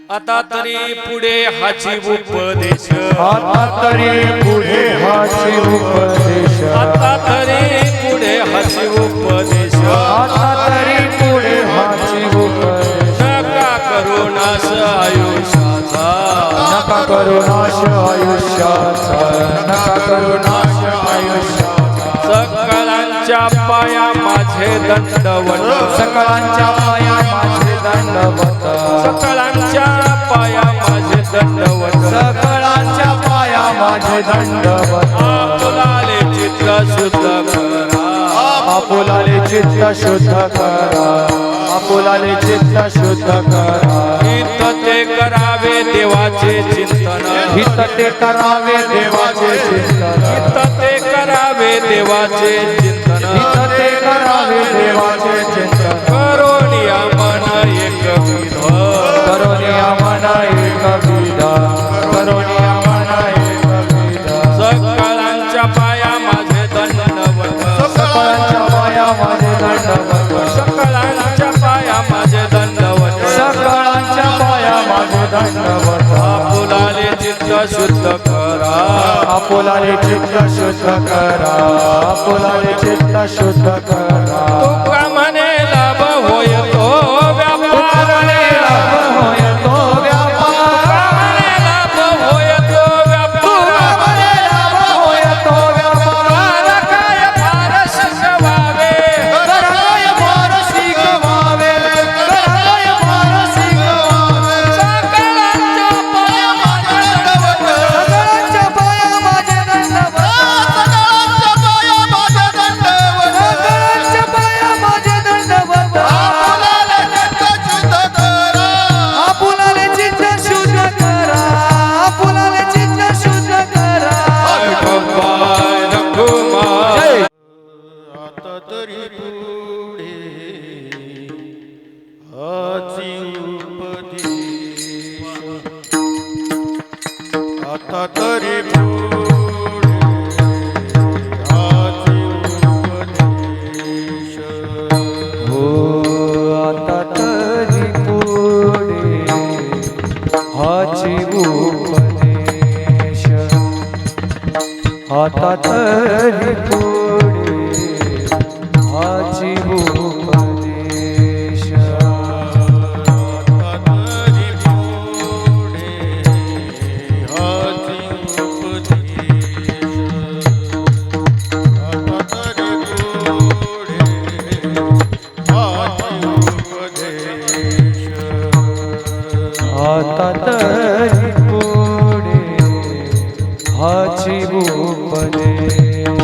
आता तरी पुढे हाची उपदेश आता तरी पुढे हाची उपदेश आता तरी पुढे हाची उपदेश आता तरी पुढे हाची उपदेश नका करू नाश आयुष्याचा नका करू नाश आयुष्याचा नका करू नाश आयुष्याचा सकळांच्या पाया माझे दंडवत सकळांच्या पाया माझे दंडवत सकळांच्या पाया माझे दंडवत सकळांच्या पाया माझे दंडवत आपुलाले चित्त शुद्ध करा आपुलाले चित्त शुद्ध करा आपुलाले चित्त शुद्ध करा हित ते करावे देवाचे चिंतन हित ते करावे देवाचे चिंतन हित ते करावे देवाचे चिंतन हित ते करावे देवाचे चिंतन करोनिया मन एक विध करोनिया मन एकविध करोनिया मन एकविध सकळांच्या पाया माझे दंडवत सकळांच्या पाया माझे दंडवत सकळांच्या पाया माझे दंडवत सकळांच्या पाया माझे दंडवत आपुलाले चित्त शुद्ध करा आपुलाले चित्त शुद्ध करा आपुलाले चित्त शुद्ध करा तुका म्हणे लाभ होय तो व्यापार लाभ होय तो व्यापार म्हणे लाभ होय तो व्यापार लाभ होय तो व्यापार काय फार शिकवावे काय फार शिकवावे काय फार शिकवावे सकळांच्या पाया माझे दंडवत सकळांच्या पाया माझे दंडवत सकळांच्या पाया माझे दंडवत आपुलाले चित्त शुद्ध करा आपुलाले चित्त शुद्ध करा भगवान रघुमाई जय आता तरी पुढे हाची उपदेश आता तरी पुढे हाची उपदेश हो आता तरी पुढे हाची उपदेश आता तरी पुढे हाची उपदेश आता तरी पुढे हाची उपदेश आता तरी पुढे हाची उपदेश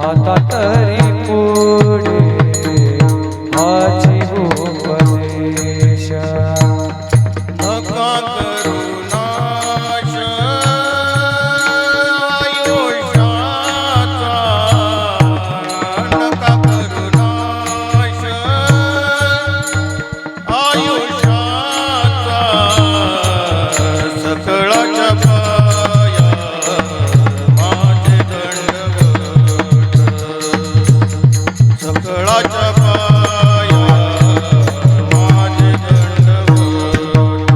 आता तरी पुढे हाची उपदेश नका करू नाश आयुष्याचा नका करू नाश आयुष्याचा सकळाच्या पाया माझे दंडवत सकळाच्या पाया माझे दंडवत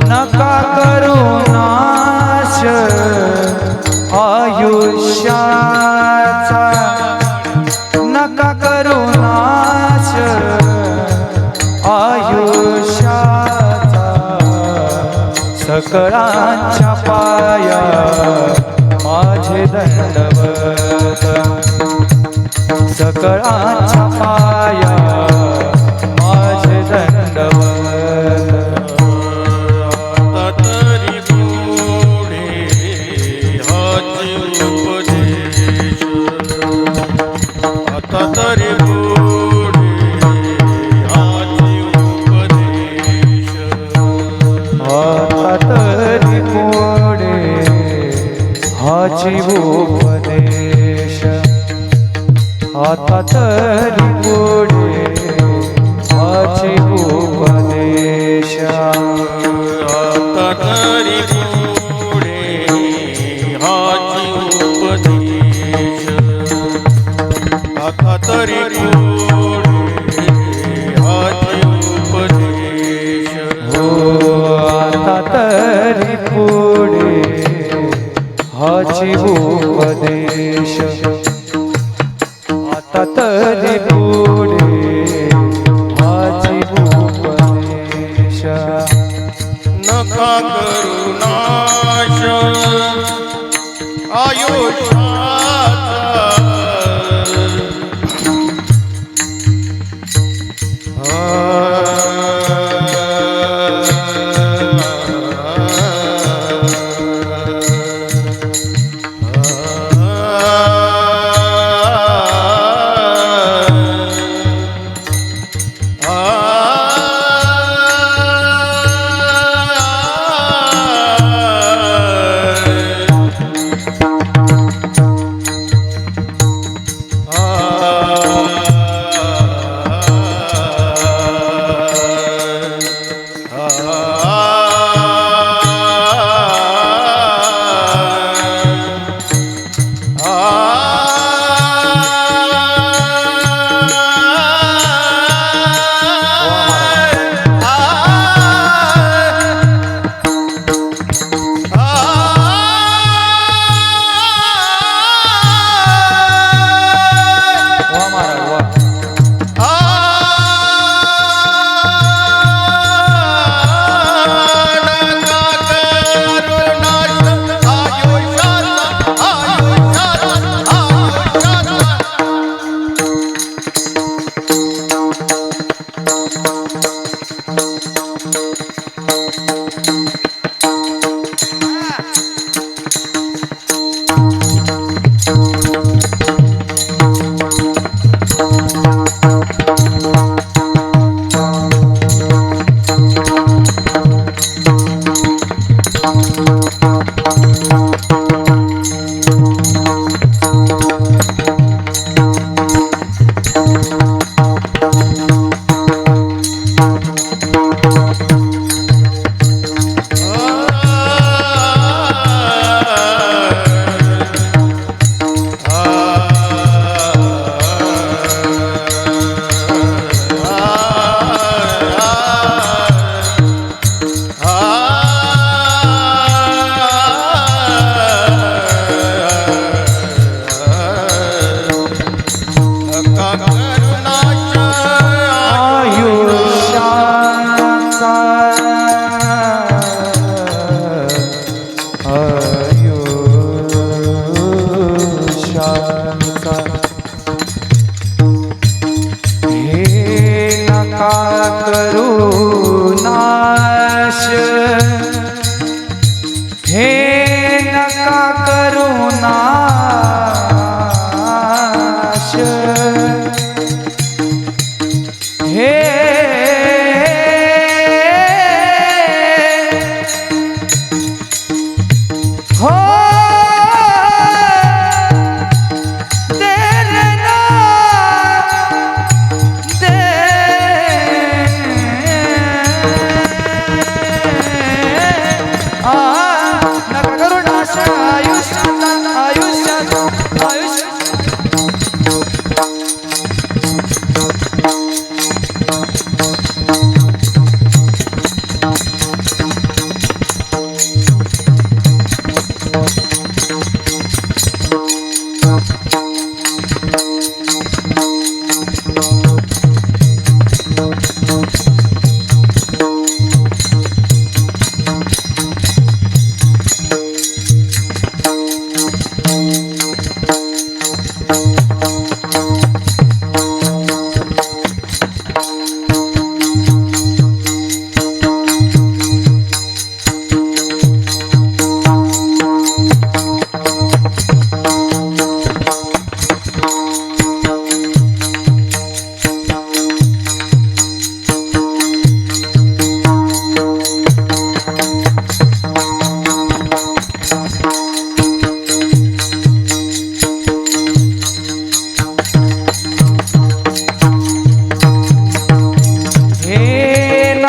नका करू नाश आयुष्याचा नका करू नाश आयुष्याचा सकळांच्या पाया माझे दंडवत सकळांच्या पाया माझे दंडवत आता तरी पुढे हाची उपदेश आता तरी पुढे हाची उपदेश आता तरी पुढे हाची उपदेश आता तरी पुढे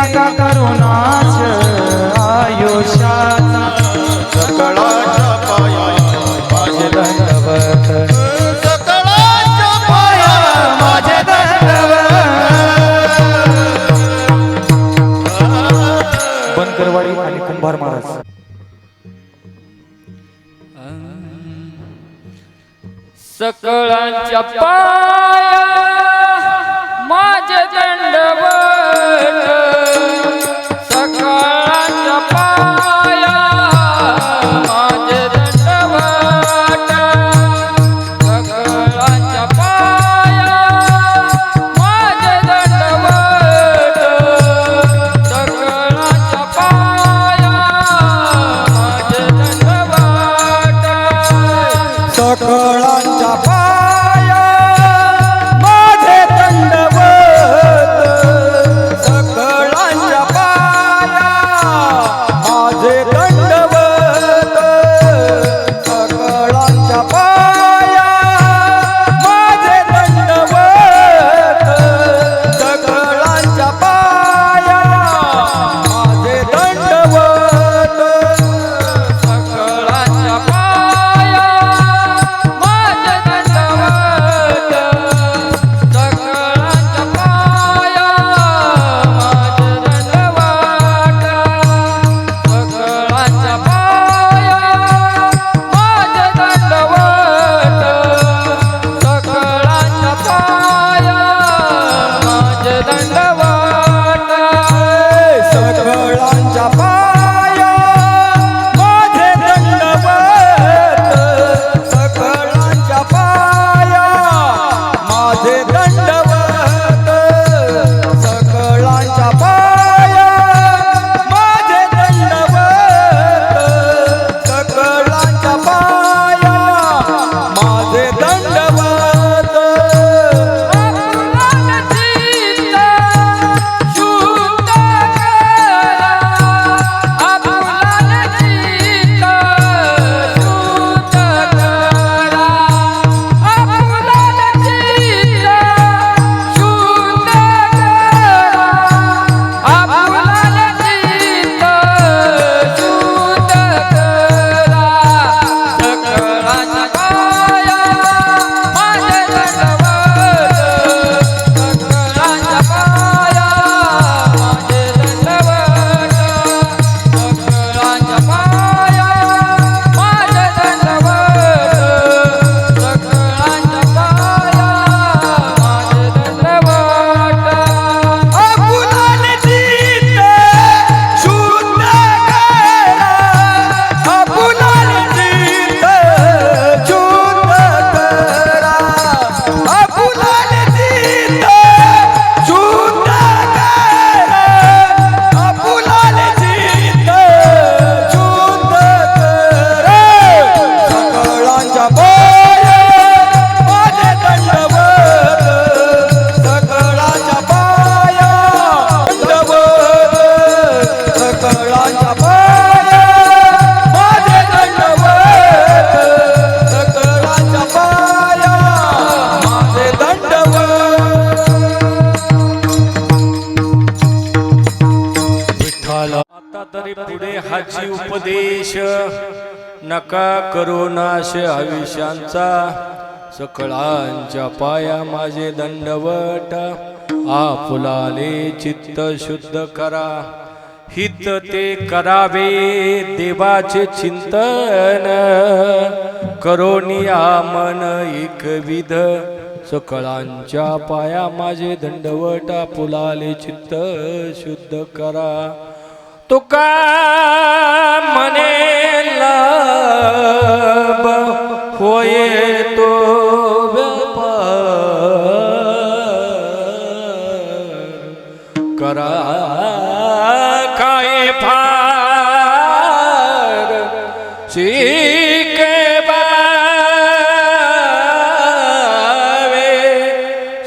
नका करुणाच आयुष्याचा सकळाच्या पाया माझे दंडवत सकळाच्या पाया माझे दंडवत. बनकरवाडी आणि कुंभार महाराज. सकळांच्या पाया माझे दंडवत सकळांच्या पाया माझे दंडवत सकळांच्या पाया माझे दंडवत सकळांच्या पाया माझे दंडवत सकळांच्या पाया माझे दंडवत सकळांच्या पाया माझे दंडवत सकळांच्या पाया माझे दंडवत सकळांच्या पाया माझे दंडवत सकळांच्या पाया माझे दंडवत सकळांच्या पाया माझे दंडवत सकळांच्या पाया माझे दंडवत सकळांच्या पाया माझे दंडवत सकळांच्या पाया माझे दंडवत सकळांच्या पाया माझे दंडवत सकळांच्या पाया माझे दंडवत सकळांच्या पाया माझे दंडवत. आता तरी पुढे हाची उपदेश नका करो नाश आयुष्यांचा सकळांच्या पाया माझे दंडवट आपुलाले चित्त शुद्ध करा हित ते करावे देवाचे चिंतन करोनिया मन एकविध सकळांच्या पाया माझे दंडवट आपुलाले चित्त शुद्ध करा तुका म्हणे लाभ होये तो व्यापार करा काय फार शिके बावे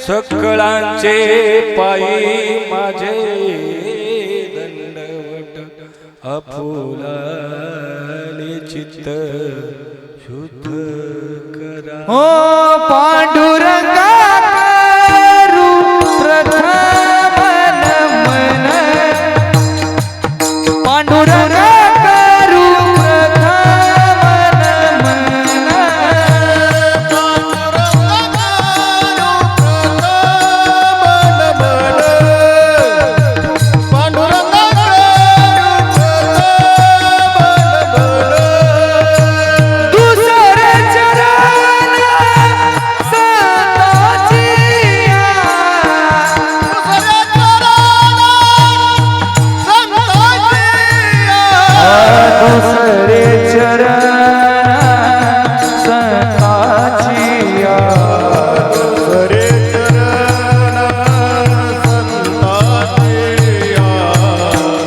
सकळांचे पायी माझे आपुलाले चित्त शुद्ध करा. हो पांडुरंगा करू प्रथम नमन पांडुरंगा करू प्रथम नमन दुसरे चरण दुसरे चरण संताचिया दुसरे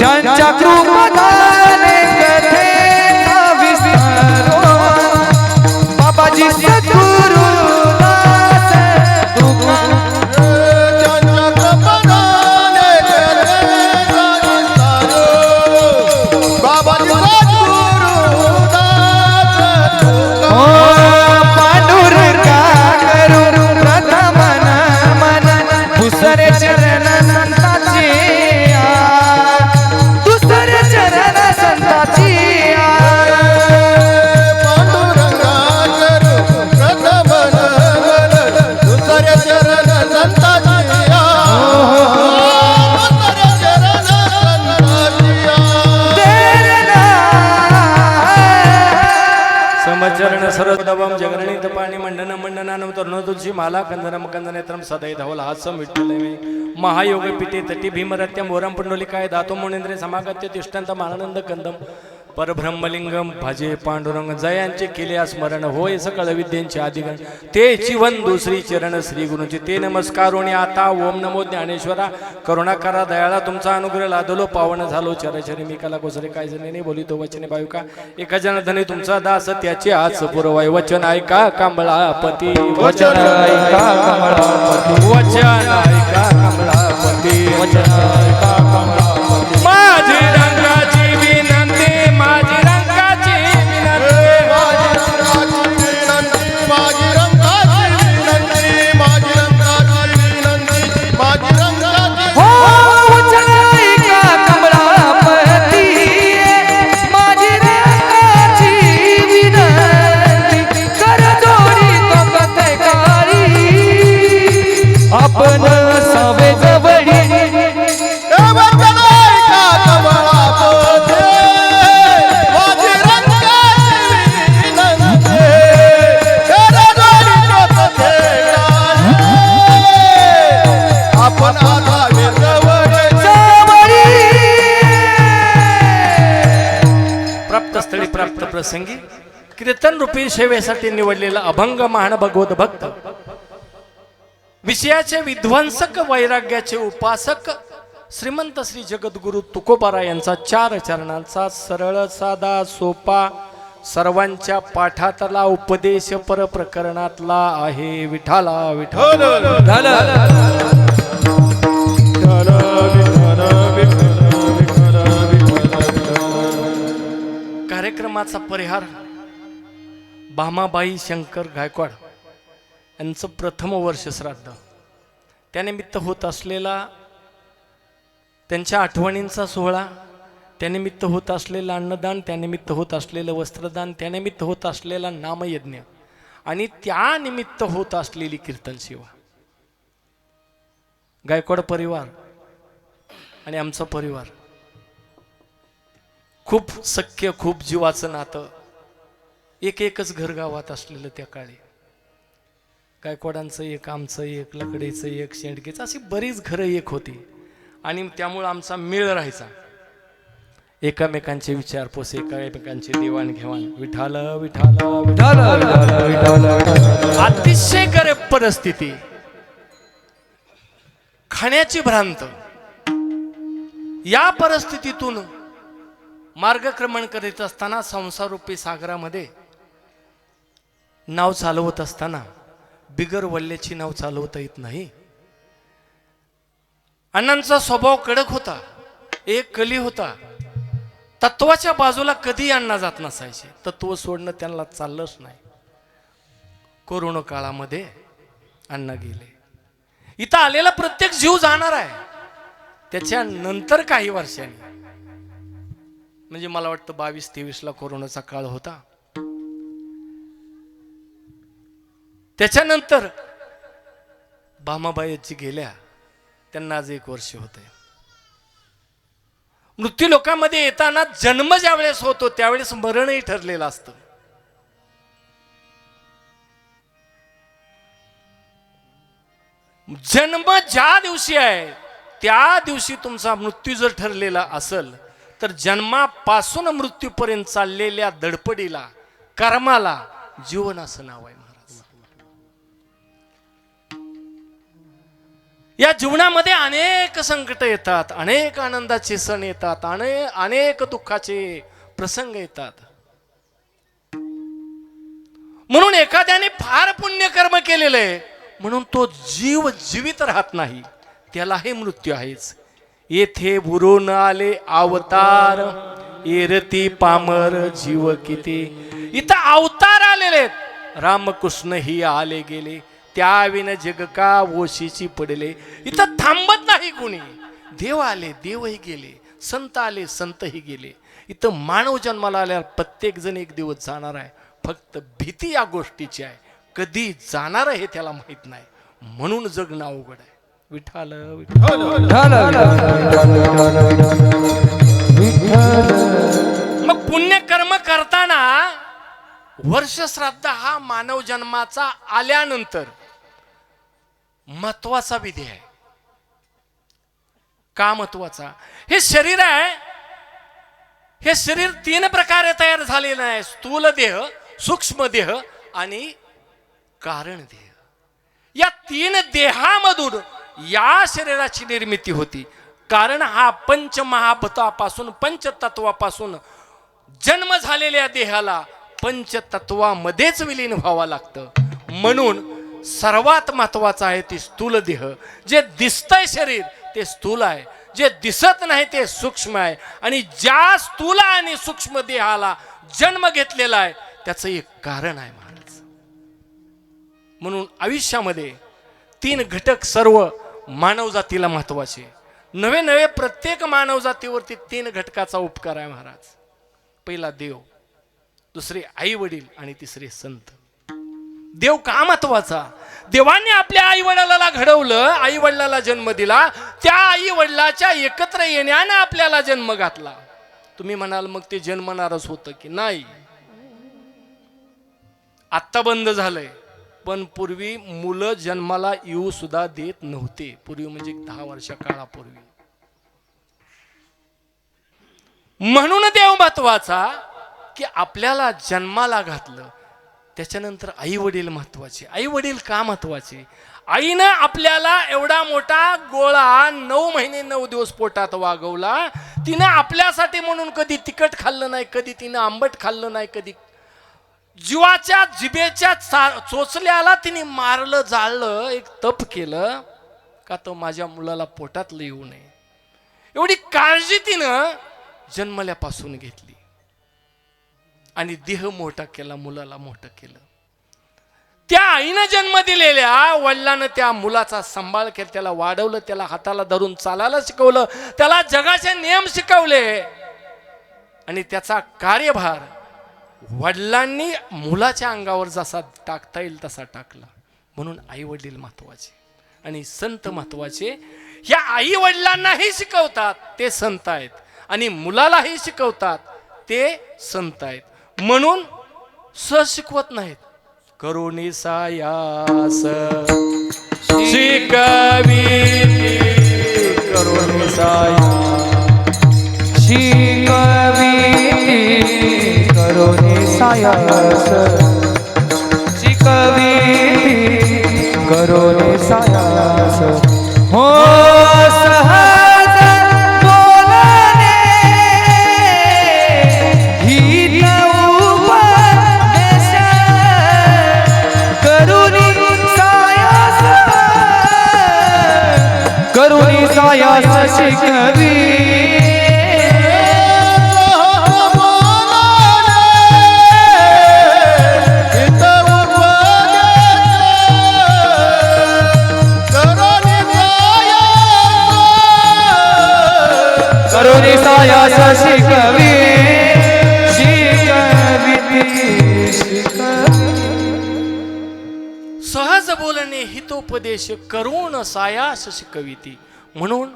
त्यांच्या कृपादाने कथेचा विस्तारो बाबाजी सद्गुरु दास पांडुरंगा करू प्रथम नमन दुसरे चरण संताची दुसरे चरण संताची पांडुरंगा करू प्रथम नमन दुसरे चरण संताची दुसरे चरण समचरण सरदवम जगरणीत पाणी मंडन मंडनानम तरुण तुलसी माला कंदनम कंदनेत्रम सदै धवल हास्यम विठ्ठलमे महायोग पिते तटी भीमरत्यम वरम पुंडलिकाय दातो मुनींद्रे समागत्य तिष्ठंत मानंद कंदम परब्रह्मलिंगम भजे पांडुरंग जयांचे केले स्मरण होय सकळ विद्यांचे आदिगण ते जीवन दुसरी चरण श्री गुरुची ते नमस्कारोणी आता ओम नमो ज्ञानेश्वरा करुणाकारा दयाळा तुमचा अनुग्रह लादलो पावन झालो चरचरी मी कला कोसरे काय जणे बोलितो वचने बायुका एका जन धनी तुमचा दास त्याचे आज पुरवाय वचन ऐका कमळापती वचन ऐका कमळापती वचन ऐका कमळापती वचन ऐका कमळापती माझी रंगाची विनंती माझी रंगाची विनंती माझी रंगाची विनंती माझी रंगाची विनंती माझी रंगाची हो वचन ऐका कमळापती माझी रंगाची विनंती कर जोडी तो कथेकारी आपण सवे जवळी प्राप्तस्थळी प्राप्त प्रसंगी कीर्तन रूपी सेवेसाठी निवडलेला अभंग महान भगवत भक्त विषयाचे विध्वंसक वैराग्याचे उपासक श्रीमंत श्री जगद्गुरु तुकोबारा यांचा 4 चरणांचा सरळ साधा सोपा सर्वांच्या पाठातला उपदेश पर प्रकरणातला आहे विठाला विठ्ठल कार्यक्रमाचा परिहार भामाबाई शंकर गायकवाड यांचं प्रथम वर्ष श्राद्ध त्यानिमित्त होत असलेला त्यांच्या आठवणींचा सोहळा त्यानिमित्त होत असलेलं अन्नदान त्यानिमित्त होत असलेलं वस्त्रदान त्यानिमित्त होत असलेला नामयज्ञ आणि त्यानिमित्त होत असलेली कीर्तन सेवा गायकवाड परिवार आणि आमचा परिवार खूप सख्य खूप जीवाचं नातं एकच घर गावात असलेलं त्या काळी गायकवाडांचं एक आमचं एक लकडेचं एक शेंडकेचं अशी बरीच घरं एक होती आणि त्यामुळं आमचा मेळ राहायचा एकमेकांचे विचारपूस एकमेकांची देवाणघेवाण विठाल विठाल विठाल अतिशय गरीब परिस्थिती खाण्याची भ्रांत या परिस्थितीतून मार्गक्रमण करीत असताना संसाररूपी सागरामध्ये नाव चालवत असताना बिगर वल्ल्याची नाव चालवता येत नाही अण्णांचा स्वभाव कडक होता एक कली होता तत्वाच्या बाजूला कधी अण्णा जात नसायचे तत्व सोडणं त्यांना चाललंच नाही कोरोना काळामध्ये अण्णा गेले इथं आलेला प्रत्येक जीव जाणार आहे त्याच्यानंतर काही वर्षांनी म्हणजे मला वाटतं 22-23 कोरोनाचा काळ होता. त्याच्यानंतर भामाबाईजी गेल्या, त्यांना आज 1 वर्ष होते. मृत्यू लोकांमध्ये येताना जन्म ज्या वेळेस होतो त्यावेळेस मरणही ठरलेलं असतं. जन्म ज्या दिवशी आहे त्या दिवशी तुमचा मृत्यू जर ठरलेला असेल तर जन्मापासून मृत्यूपर्यंत चाललेल्या धडपडीला, कर्माला जीवन असं नाव आहे महाराज. या जीवनामध्ये अनेक संकट येतात, अनेक आनंदाचे सण येतात, अनेक दुःखाचे प्रसंग येतात. म्हणून एखाद्याने फार पुण्यकर्म केलेलं आहे म्हणून तो जीव जीवित राहत नाही, त्यालाही मृत्यू आहेच. येथे बुरून आले अवतार, एरती पामर जीव किती. इथं अवतार आलेले आहेत, रामकृष्ण ही आले गेले, त्याविन जग का ओशीची पडले. इथं थांबत नाही कोणी. देव आले, देवही गेले, संत आले, संतही गेले. इथं मानव जन्माला आल्यावर प्रत्येक जण एक दिवस जाणार आहे. फक्त भीती या गोष्टीची आहे, कधी जाणार हे त्याला माहित नाही, म्हणून जगणं अवघड आहे. विठ्ठल मग पुण्यकर्म करताना वर्ष श्राद्ध हा मानव जन्माचा आल्यानंतर महत्वाचा विधी आहे. का महत्वाचा? हे शरीर आहे, हे शरीर 3 प्रकारे तयार झालेलं आहे. स्थूल देह, सूक्ष्म देह आणि कारण देह. या 3 देहामधून या शरीराची निर्मिती होती. कारण हा पंचमहाभूतापासून, पंचतत्वापासून जन्म झालेल्या देहाला पंचतत्वामध्येच विलीन व्हावं लागतं. म्हणून सर्वात महत्वाचा आहे ती स्थूल देह. जे दिसतंय शरीर ते स्थूल आहे, जे दिसत नाही ते सूक्ष्म आहे. आणि ज्या स्थूल आणि सूक्ष्म देहाला जन्म घेतलेला आहे त्याचं एक कारण आहे महाराज. म्हणून आयुष्यामध्ये 3 घटक सर्व मानव जातीला महत्वाचे. नवे नवे प्रत्येक मानव जातीवरती 3 घटकाचा उपकार आहे महाराज. पहिला देव, दुसरे आई वडील आणि तिसरे संत. देव का महत्वाचा? देवाने आपल्या आई वडिलाला घडवलं, आई वडिलाला जन्म दिला, त्या आई वडिलाच्या एकत्र येण्याने आपल्याला जन्म घातला. तुम्ही म्हणाल मग ते जन्मणारच होतं की नाही? आत्ता बंद झालंय, पण पूर्वी मुलं जन्माला येऊ सुद्धा देत नव्हते. पूर्वी म्हणजे 10 वर्षा काळापूर्वी. म्हणून देव महत्वाचा की आपल्याला जन्माला घातलं. त्याच्यानंतर आई वडील महत्वाचे. आई वडील का महत्वाचे? आईनं आपल्याला एवढा मोठा गोळा 9 महिने 9 दिवस पोटात वागवला. तिनं आपल्यासाठी म्हणून कधी तिखट खाल्लं नाही, कधी तिनं आंबट खाल्लं नाही, कधी जीवाच्या जिभेच्या चोचल्याला तिने मारलं, जाळलं, एक तप केलं का तो माझ्या मुलाला पोटातलं येऊ नये. एवढी काळजी तिनं जन्मल्यापासून घेतली आणि देह मोठा केला, मुलाला मोठं केलं. त्या आईनं जन्म दिलेल्या वडिलांना त्या मुलाचा सांभाळ केला, त्याला वाढवलं, त्याला हाताला धरून चालायला शिकवलं, त्याला जगाचे नियम शिकवले आणि त्याचा कार्यभार वडिलांनी मुलाच्या अंगावर जसा टाकता येईल तसा टाकला. म्हणून आई वडील महत्वाचे आणि संत महत्वाचे. ह्या आई वडिलांनाही शिकवतात ते संत आहेत आणि मुलालाही शिकवतात ते संत आहेत. म्हणून शिकवत नाहीत. करुणी सायास शिकवी, करुणी सायास शिकवी, करुणी सायास शिकवी, करुणी सायास. हो सहज बोलणे ही उपदेश, करुणी सायास, करुणी सायास शिकवी. करुणी सायास शिकवी. शिकवी. सहज बोलणे हितोपदेश करून सायास शिकविती. म्हणून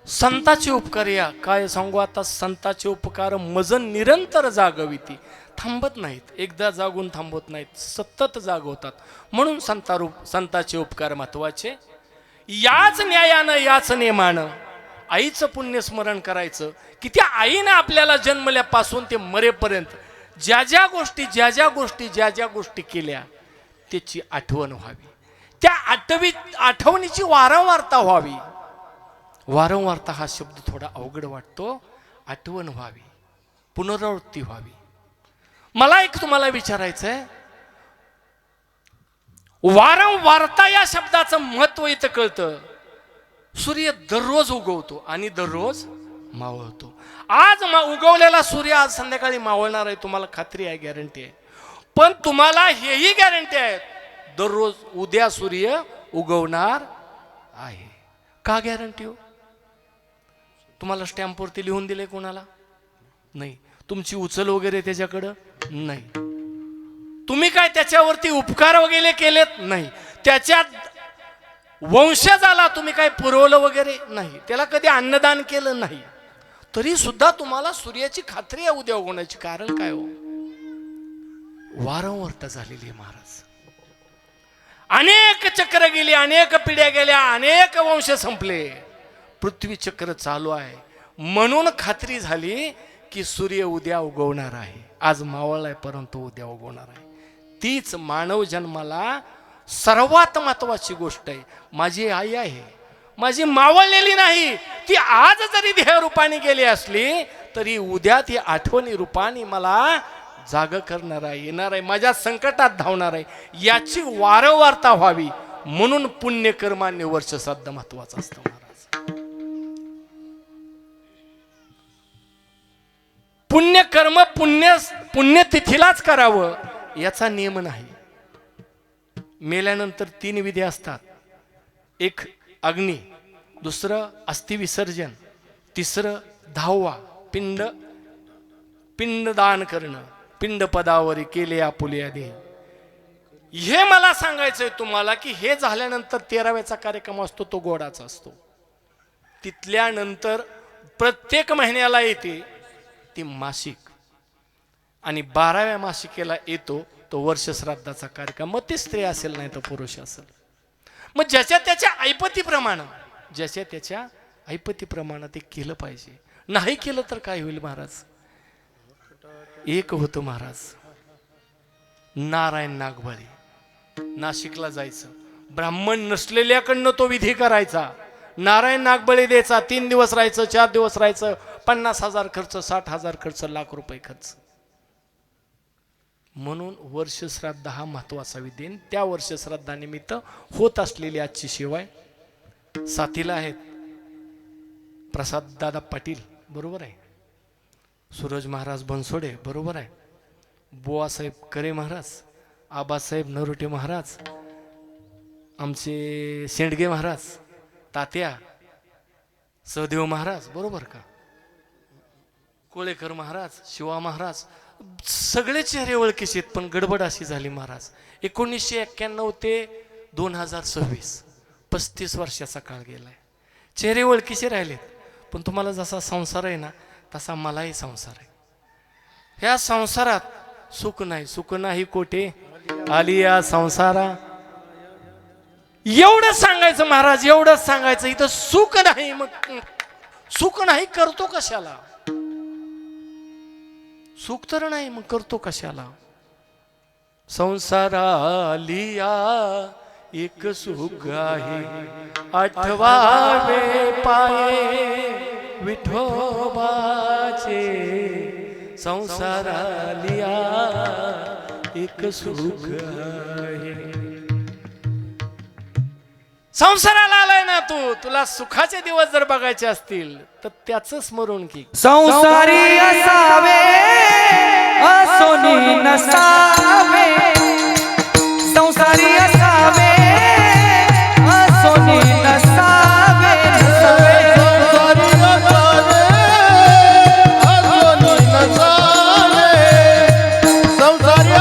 संताचे उपकार या काय सांगू आता, संताचे उपकार मजन निरंतर जागविती. थांबत नाहीत, एकदा जागून थांबत नाहीत, सतत जागवतात. म्हणून संताचे उपकार महत्वाचे. याच न्यायानं याच नेमानं आईचं पुण्य स्मरण करायचं की त्या आईनं आपल्याला जन्मल्यापासून ते मरेपर्यंत ज्या ज्या गोष्टी केल्या त्याची आठवण व्हावी. त्या आठवणीची वारंवारता व्हावी. वारंवारता हा शब्द थोडा अवघड वाटतो. आठवण व्हावी, पुनरावृत्ती व्हावी. मला एक तुम्हाला विचारायचं आहे, वारंवारता या शब्दाचं महत्व इथं कळतं. सूर्य दररोज उगवतो आणि दररोज मावळतो. आज उगवलेला सूर्य आज संध्याकाळी मावळणार आहे, तुम्हाला खात्री आहे, गॅरंटी आहे. पण तुम्हाला हेही गॅरंटी आहे दररोज उद्या सूर्य उगवणार आहे. का गॅरंटी हो? तुम्हाला स्टॅम्पवरती लिहून दिले कोणाला? नाही. तुमची उचल वगैरे त्याच्याकडं नाही. तुम्ही काय त्याच्यावरती उपकार वगैरे केलेत? नाही. त्याच्यात वंशजाला तुम्ही काय पुरवलं वगैरे नाही. त्याला कधी अन्नदान केलं नाही. तरी सुद्धा तुम्हाला सूर्याची खात्री आहे उद्या उगवण्याची. कारण काय हो? वारंवारता झालेली आहे महाराज. अनेक चक्र गेली, अनेक पिढ्या गेल्या, अनेक वंश संपले. पृथ्वी चक्र चालू आहे. म्हणून खात्री झाली की सूर्य उद्या उगवणार आहे. आज मावळलाय परंतु उद्या उगवणार आहे. तीच मानव जन्माला सर्वात महत्वाची गोष्ट आहे. माझी आई आहे, माझी मावळलेली नाही. ती आज जरी देह रूपाने गेली असली तरी उद्या ती आठवणी रूपाने मला जाग करणार आहे, येणार आहे, माझ्या संकटात धावणार आहे. याची वारंवारता व्हावी म्हणून पुण्यकर्माने वर्ष श्राद्ध महत्वाचं असतं महाराज. पुण्यकर्म पुण्यतिथीलाच करावं याचा नियम नाही. मेल्यानंतर 3 विधी असतात. एक अग्नी, दुसरं अस्थि विसर्जन, तिसरं 10वा पिंडदान करणं. पिंड पदावरी केले आपुले दे. हे मला सांगायचंय तुम्हाला की हे झाल्यानंतर 13व्याचा कार्यक्रम असतो, तो गोडाचा असतो. तिथल्यानंतर प्रत्येक महिन्याला येते ती मासिक, आणि 12व्या मासिकेला येतो तो वर्ष श्राद्धाचा कार्यक्रम. मग ती स्त्री असेल नाही तर पुरुष असेल. मग ज्याच्या त्याच्या ऐपतीप्रमाणे ते केलं पाहिजे. नाही केलं तर काय होईल महाराज? एक होतं महाराज, नारायण नागबळी. नाशिकला जायचं, ब्राह्मण नसलेल्याकडनं तो विधी करायचा. नारायण नागबळी द्यायचा. 3 दिवस राहायचं, 4 दिवस राहायचं. 50,000 खर्च, 60,000 खर्च, लाख रुपये खर्च. म्हणून वर्ष श्राद्ध हा महत्वाचा विधी. त्या वर्ष श्राद्धानिमित्त होत असलेली आजची सेवा आहे. साथीला आहेत प्रसाद दादा पाटील, बरोबर आहे, सूरज महाराज बनसोडे, बरोबर आहे, बुवासाहेब करे महाराज, आबासाहेब नरोटे महाराज, आमचे शेंडगे महाराज, तात्या सहदेव महाराज, बरोबर का, कोळेकर महाराज, शिवा महाराज, सगळे चेहरे ओळखीचे आहेत. पण गडबड अशी झाली महाराज, 1991 ते 2026 35 वर्षाचा काळ गेलाय. चेहरे ओळखीचे राहिलेत. पण तुम्हाला जसा संसार आहे ना तसा मलाही संसार आहे. ह्या संसारात सुख नाही कोठे आली या संसारा. एवढंच सांगायचं महाराज, एवढंच सांगायचं. इथं सुख नाही, मग सुख नाही करतो कशाला? सुख तर नाही मग करतो कशाला? संसारा लिया एक सुख आहे, आठवावे पाये विठोबाचे. संसारा लिया एक सुख आहे. संसाराला आलाय ना तुला सुखाचे दिवस जर बघायचे असतील तर त्याचं स्मरण की. संसारी असावे असोनी नसावे, संसारी असावे असोनी नसावे, संसारी नसावे असोनी नसावे, संसारी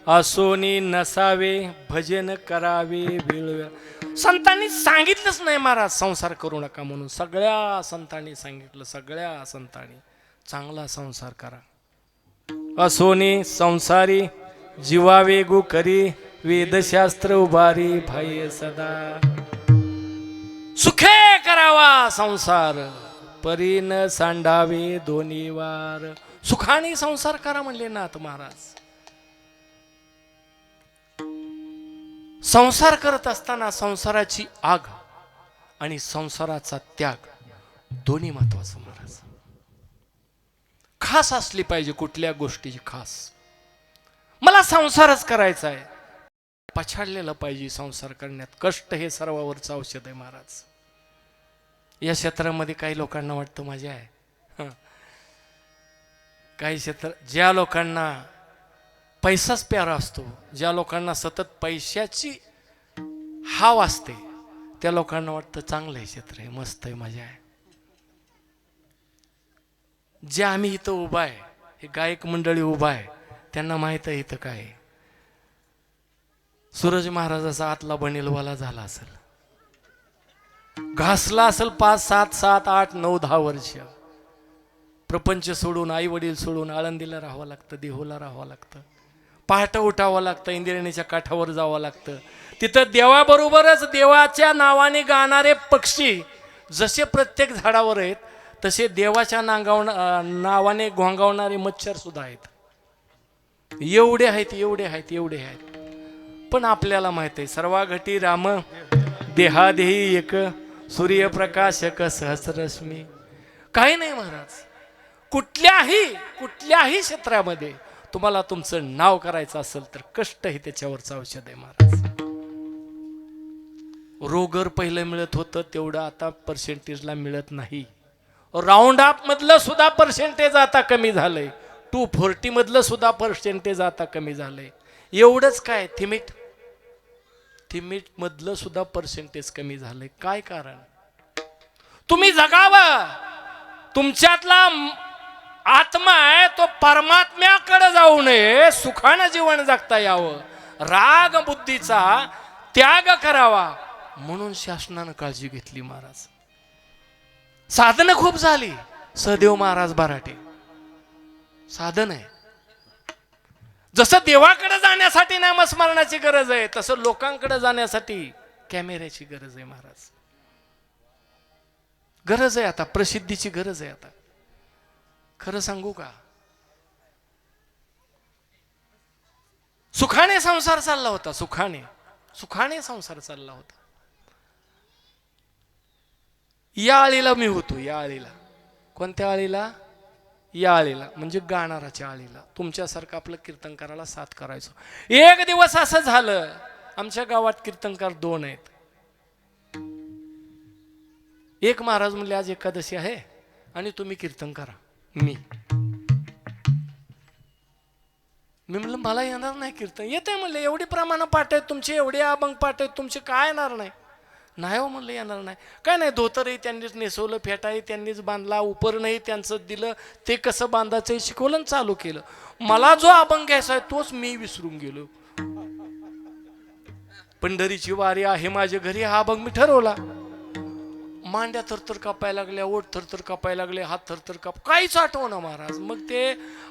असोनी नसावे भजन करावे वेळ. संतांनी सांगितलंच नाही महाराज संसार करू नका म्हणून. सगळ्या संतांनी सांगितलं, सगळ्या संतांनी चांगला संसार करा. असोनी संसारी जीवावे गो करी वेदशास्त्र उभारी भय सदा. सुखे करावा संसार परी न सांडावे दोन्ही वार. सुखाने संसार करा म्हणले नाथ महाराज. संसार करत असताना संसाराची आग आणि संसाराचा त्याग दोन्ही महत्वाचं महाराज. खास असली पाहिजे कुठल्या गोष्टीची खास. मला संसारच करायचा आहे, पछाडलेलं पाहिजे संसार करण्यात. कष्ट हे सर्वावरचं औषध आहे महाराज. या क्षेत्रामध्ये काही लोकांना वाटतं मजा आहे. काही क्षेत्र ज्या लोकांना पैसाच प्यारा असतो, ज्या लोकांना सतत पैशाची हाव असते, त्या लोकांना वाटतं चांगलं आहे क्षेत्र आहे, मस्त आहे, मजा आहे. जे आम्ही इथं उभा आहे, हे गायक मंडळी उभा आहे, त्यांना माहित आहे इथं काय. सूरज महाराजाचा आतला बनेलवाला झाला असेल, घासला असेल 5, 7, 7, 8, 9, 10 वर्ष. प्रपंच सोडून, आई वडील सोडून आळंदीला राहावं लागतं, देहूला राहावं लागतं, पहाटे उठावं लागतं, इंद्रायणीच्या काठावर जावं लागतं. तिथं देवाबरोबरच देवाच्या नावाने गाणारे पक्षी जसे प्रत्येक झाडावर आहेत, तसे देवाच्या नावाने घोंगावणारे मच्छर सुद्धा आहेत. एवढे आहेत, एवढे आहेत, एवढे आहेत. पण आपल्याला माहित आहे सर्वाघटी राम देहादेही एक सूर्यप्रकाशक सहस्रश्मी. काही नाही महाराज. कुठल्याही क्षेत्रामध्ये तुम्हाला तुमचं नाव करायचं असेल तर कष्ट हे त्याच्यावरचं औषध आहे महाराज. रोगर पहिलं मिळत होतं तेवढं आता पर्सेंटेजला मिळत नाही. राऊंड अप मधलं सुद्धा पर्सेंटेज आता कमी झालंय. 240 मधलं सुद्धा पर्सेंटेज आता कमी झालंय. एवढंच काय, थिमिट मधलं सुद्धा पर्सेंटेज कमी झालंय. काय कारण? तुम्ही जगावं. तुमच्यातला आत्मा आहे तो परमात्म्याकडे जाऊ नये, सुखानं जीवन जगता यावं, राग बुद्धीचा त्याग करावा म्हणून शासनानं काळजी घेतली महाराज. साधनं खूप झाली. सहदेव महाराज बराटे साधन आहे. जसं देवाकडे जाण्यासाठी नामस्मरणाची गरज आहे, तसं लोकांकडे जाण्यासाठी कॅमेऱ्याची गरज आहे महाराज. गरज आहे आता, प्रसिद्धीची गरज आहे आता. खरं सांगू का, सुखाने संसार चालला होता, सुखाने संसार चालला होता. या आळीला मी होतो. या आळीला, कोणत्या आळीला? या आळीला म्हणजे गाणाराच्या आळीला. तुमच्यासारखं आपलं कीर्तनकाराला साथ करायचो. एक दिवस असं झालं, आमच्या गावात कीर्तनकार 2 आहेत. एक महाराज म्हणले आज एकादशी आहे आणि तुम्ही कीर्तन करा. मी म्हणलं मला येणार नाही कीर्तन. येते म्हणले, एवढी प्रमाण पाठ आहेत तुमचे, एवढे अभंग पाठ आहेत तुमचे, काय येणार नाही? नाही हो म्हणलं येणार नाही. काय नाही, धोतरही त्यांनीच नेसवलं, फेटाही त्यांनीच बांधला, उपरणही त्यांचं दिलं, ते कसं बांधायचं शिकवलं, चालू केलं. मला जो अभंग घ्यायचा आहे तोच मी विसरून गेलो. पंढरीची वारी आहे माझ्या घरी हा अभंग मी ठरवला. मांड्या थरथर कापायला लागल्या, ओठ थरथर कापायला लागले, हात थरथर काहीच आठवना महाराज. मग ते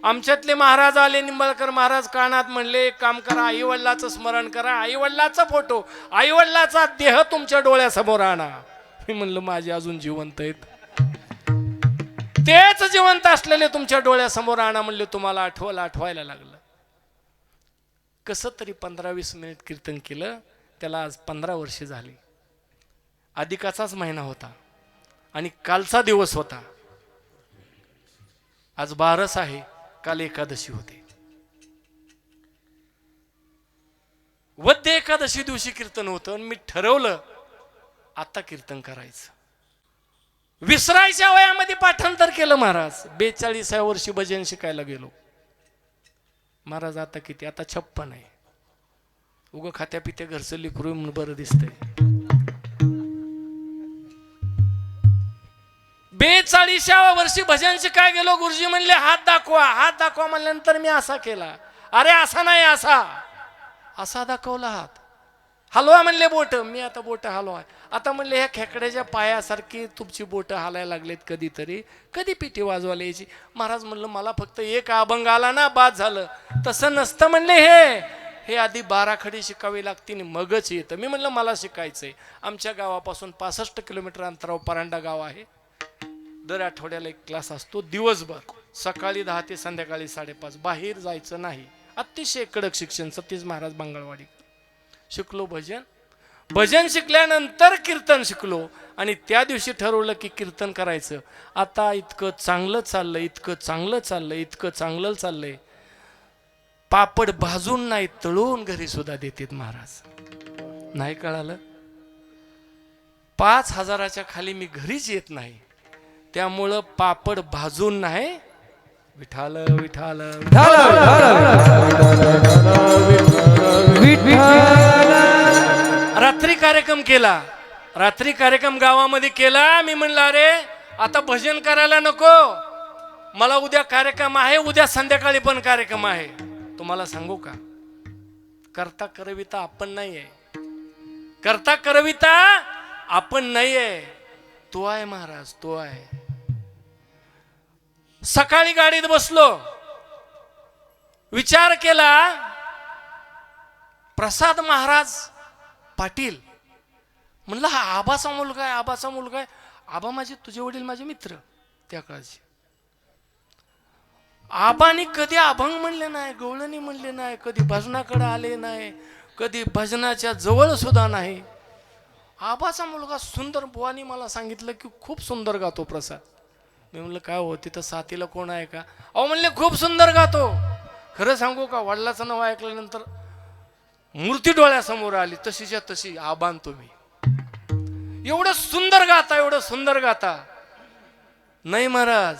आमच्यातले महाराज आले, निंबाळकर महाराज, कानात म्हणले एक काम करा, आई वडिलाचं स्मरण करा, आई वडिलाचा फोटो, आई वडिलाचा देह तुमच्या डोळ्यासमोर आणा. मी म्हणलं माझे अजून जिवंत आहेत, तेच जिवंत असलेले तुमच्या डोळ्यासमोर आणा म्हणले. तुम्हाला आठवायला लागलं. कसं तरी 15-20 मिनिट कीर्तन केलं. त्याला आज 15 वर्ष झाली. अधिकाचाच महिना होता आणि कालचा दिवस होता. आज 12 आहे, काल एकादशी होते. वद्य एकादशी दिवशी कीर्तन होतं आणि मी ठरवलं आता कीर्तन करायचं. विसरायच्या वयामध्ये पाठांतर केलं महाराज. 42व्या वर्षी भजन शिकायला गेलो महाराज. आता किती? आता 56 आहे. उगं खात्या पित्या घरचं लिकरू म्हणून बरं दिसतंय. 42व्या वर्षी भजन शिकाय गेलो. गुरुजी म्हणले हात दाखवा. हात दाखवा म्हणल्यानंतर मी असा केला. अरे असा नाही, असा असा दाखवला हात. हलवा म्हणले बोट. मी आता बोट हलवा. आता म्हणले ह्या खेकड्याच्या पायासारखी तुमची बोट हालायला लागलेत कधीतरी, कधी पिठी वाजवायला यायची. महाराज म्हणलं मला फक्त एक अभंग आला ना बाद झालं. तसं नसतं म्हणले, हे आधी 12 खडी शिकावी लागतील मगच येतं. मी म्हणलं मला शिकायचंय. आमच्या गावापासून 65 किलोमीटर अंतरावर परांडा गाव आहे. दर आठवड्याला एक क्लास असतो दिवसभर, सकाळी 10 ते संध्याकाळी 5:30. बाहेर जायचं नाही. अतिशय कडक शिक्षण. सतीश महाराज बांगळवाडी. शिकलो भजन शिकल्यानंतर कीर्तन शिकलो. आणि त्या दिवशी ठरवलं की कीर्तन करायचं. आता इतकं चांगलं चाललंय, इतकं चांगलं चाललंय, इतकं चांगलं चाललंय. पापड भाजून नाही तळून घरी सुद्धा देतात महाराज. नाही कळालं? 5,000च्या खाली मी घरीच येत नाही. त्यामुळं पापड भाजून नाही. विठाल विठाल रात्री कार्यक्रम केला. रात्री कार्यक्रम गावामध्ये केला. मी म्हणलं अरे आता भजन करायला नको, मला उद्या कार्यक्रम आहे. उद्या संध्याकाळी पण कार्यक्रम आहे. तुम्हाला सांगू का, करता करविता आपण नाही आहे. करता करविता आपण नाही आहे. तो आहे महाराज, तो आहे. सकाळी गाडीत बसलो, विचार केला प्रसाद महाराज पाटील. म्हणलं हा आबाचा मुलगा आहे, आबाचा मुलगा आहे. आबा माझे, तुझे वडील माझे मित्र त्या काळचे. आबानी कधी अभंग म्हणले नाही, गवळणी म्हणले नाही, कधी भजनाकडे आले नाही, कधी भजनाच्या जवळ सुद्धा नाही. आबाचा मुलगा सुंदर. बुवानी मला सांगितलं की खूप सुंदर गातो प्रसाद. मी म्हणलं काय हो तिथं साथीला कोण आहे का? अहो म्हणले खूप सुंदर गातो. खरं सांगू का, वडिलाचं नाव ऐकल्यानंतर मूर्ती डोळ्यासमोर आली. तशीच्या तशी आबान तुम्ही. एवढं सुंदर गाता, एवढं सुंदर गाता. नाही महाराज,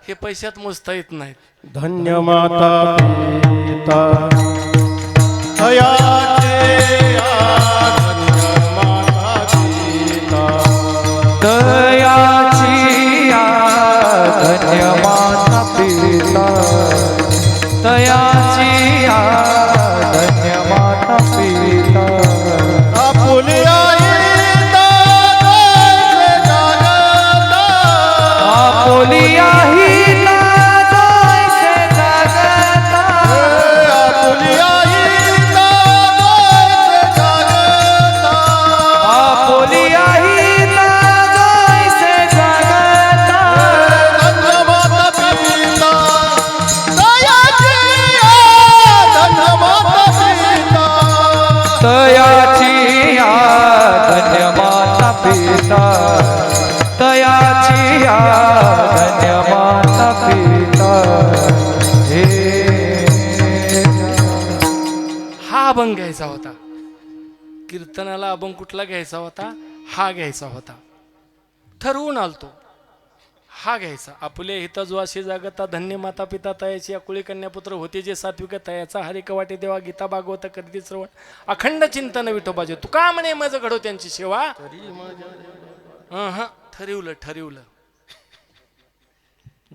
हे पैशात मोजता येत नाहीत. धन्य माता पिता दयाचे धन्य माता पिता दयाची धन्य माता पिता दयाची धन्य माता पिता आपुलिया आपुलिया अभंग घ्यायचा होता. कीर्तनाला अभंग कुठला घ्यायचा होता? हा घ्यायचा होता. ठरवून आलतो हा घ्यायचा. आपुले हिता जो अशी जागता धन्य माता पिता तयाची अकुळी कन्यापुत्र होते जे सात्विक तयाचा हरिक वाटे देवा गीता भागवत करती श्रवण अखंड चिंतन विठोबाजे. तू का म्हणे माझं घडो त्यांची सेवा. ठरवलं.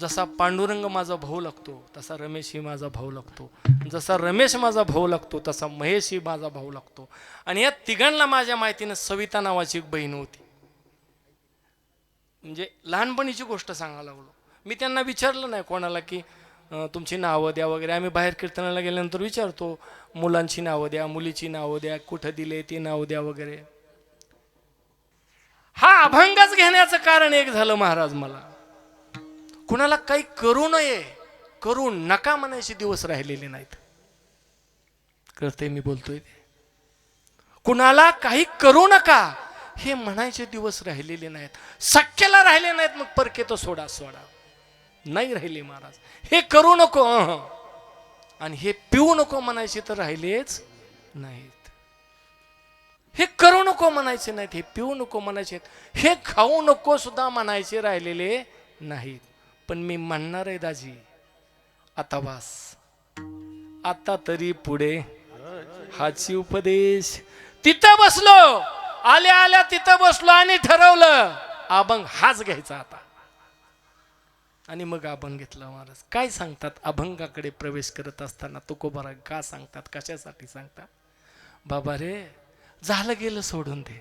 जसा पांडुरंग माझा भाऊ लागतो तसा रमेश ही माझा भाऊ लागतो. जसा रमेश माझा भाऊ लागतो तसा महेश ही माझा भाऊ लागतो. आणि या तिघांना माझ्या माहितीनं सविता नावाची एक बहीण होती. म्हणजे लहानपणीची गोष्ट सांगायला लागलो. मी त्यांना विचारलं नाही कोणाला की तुमची नावं द्या वगैरे. आम्ही बाहेर कीर्तनाला गेल्यानंतर विचारतो मुलांची नावं द्या, मुलीची नावं द्या, कुठं दिले ते नाव द्या वगैरे. हा अभंगच घेण्याचं कारण एक झालं महाराज, मला कुणाला काही करू नये, करू नका म्हणायचे दिवस राहिलेले नाहीत. कळते मी बोलतोय ते. कुणाला काही करू नका हे म्हणायचे दिवस राहिलेले नाहीत. शक्यला राहिले नाहीत मग परके तो सोडा नाही राहिले महाराज. हे करू नको आणि हे पिऊ नको म्हणायचे तर राहिलेच नाहीत. हे करू नको म्हणायचे नाहीत, हे पिऊ नको म्हणायचे, हे खाऊ नको सुद्धा म्हणायचे राहिलेले नाहीत. पण मी म्हणणार आहे दाजी, आता वास, आता तरी पुढे हाची उपदेश. तिथं बसलो, आल्या आल्या तिथं बसलो आणि ठरवलं अभंग हाच घ्यायचा आता. आणि मग अभंग घेतला महाराज. काय सांगतात अभंगाकडे प्रवेश करत असताना तुकोबाराय का सांगतात, कशासाठी सांगतात? बाबा रे, झालं गेलं सोडून दे.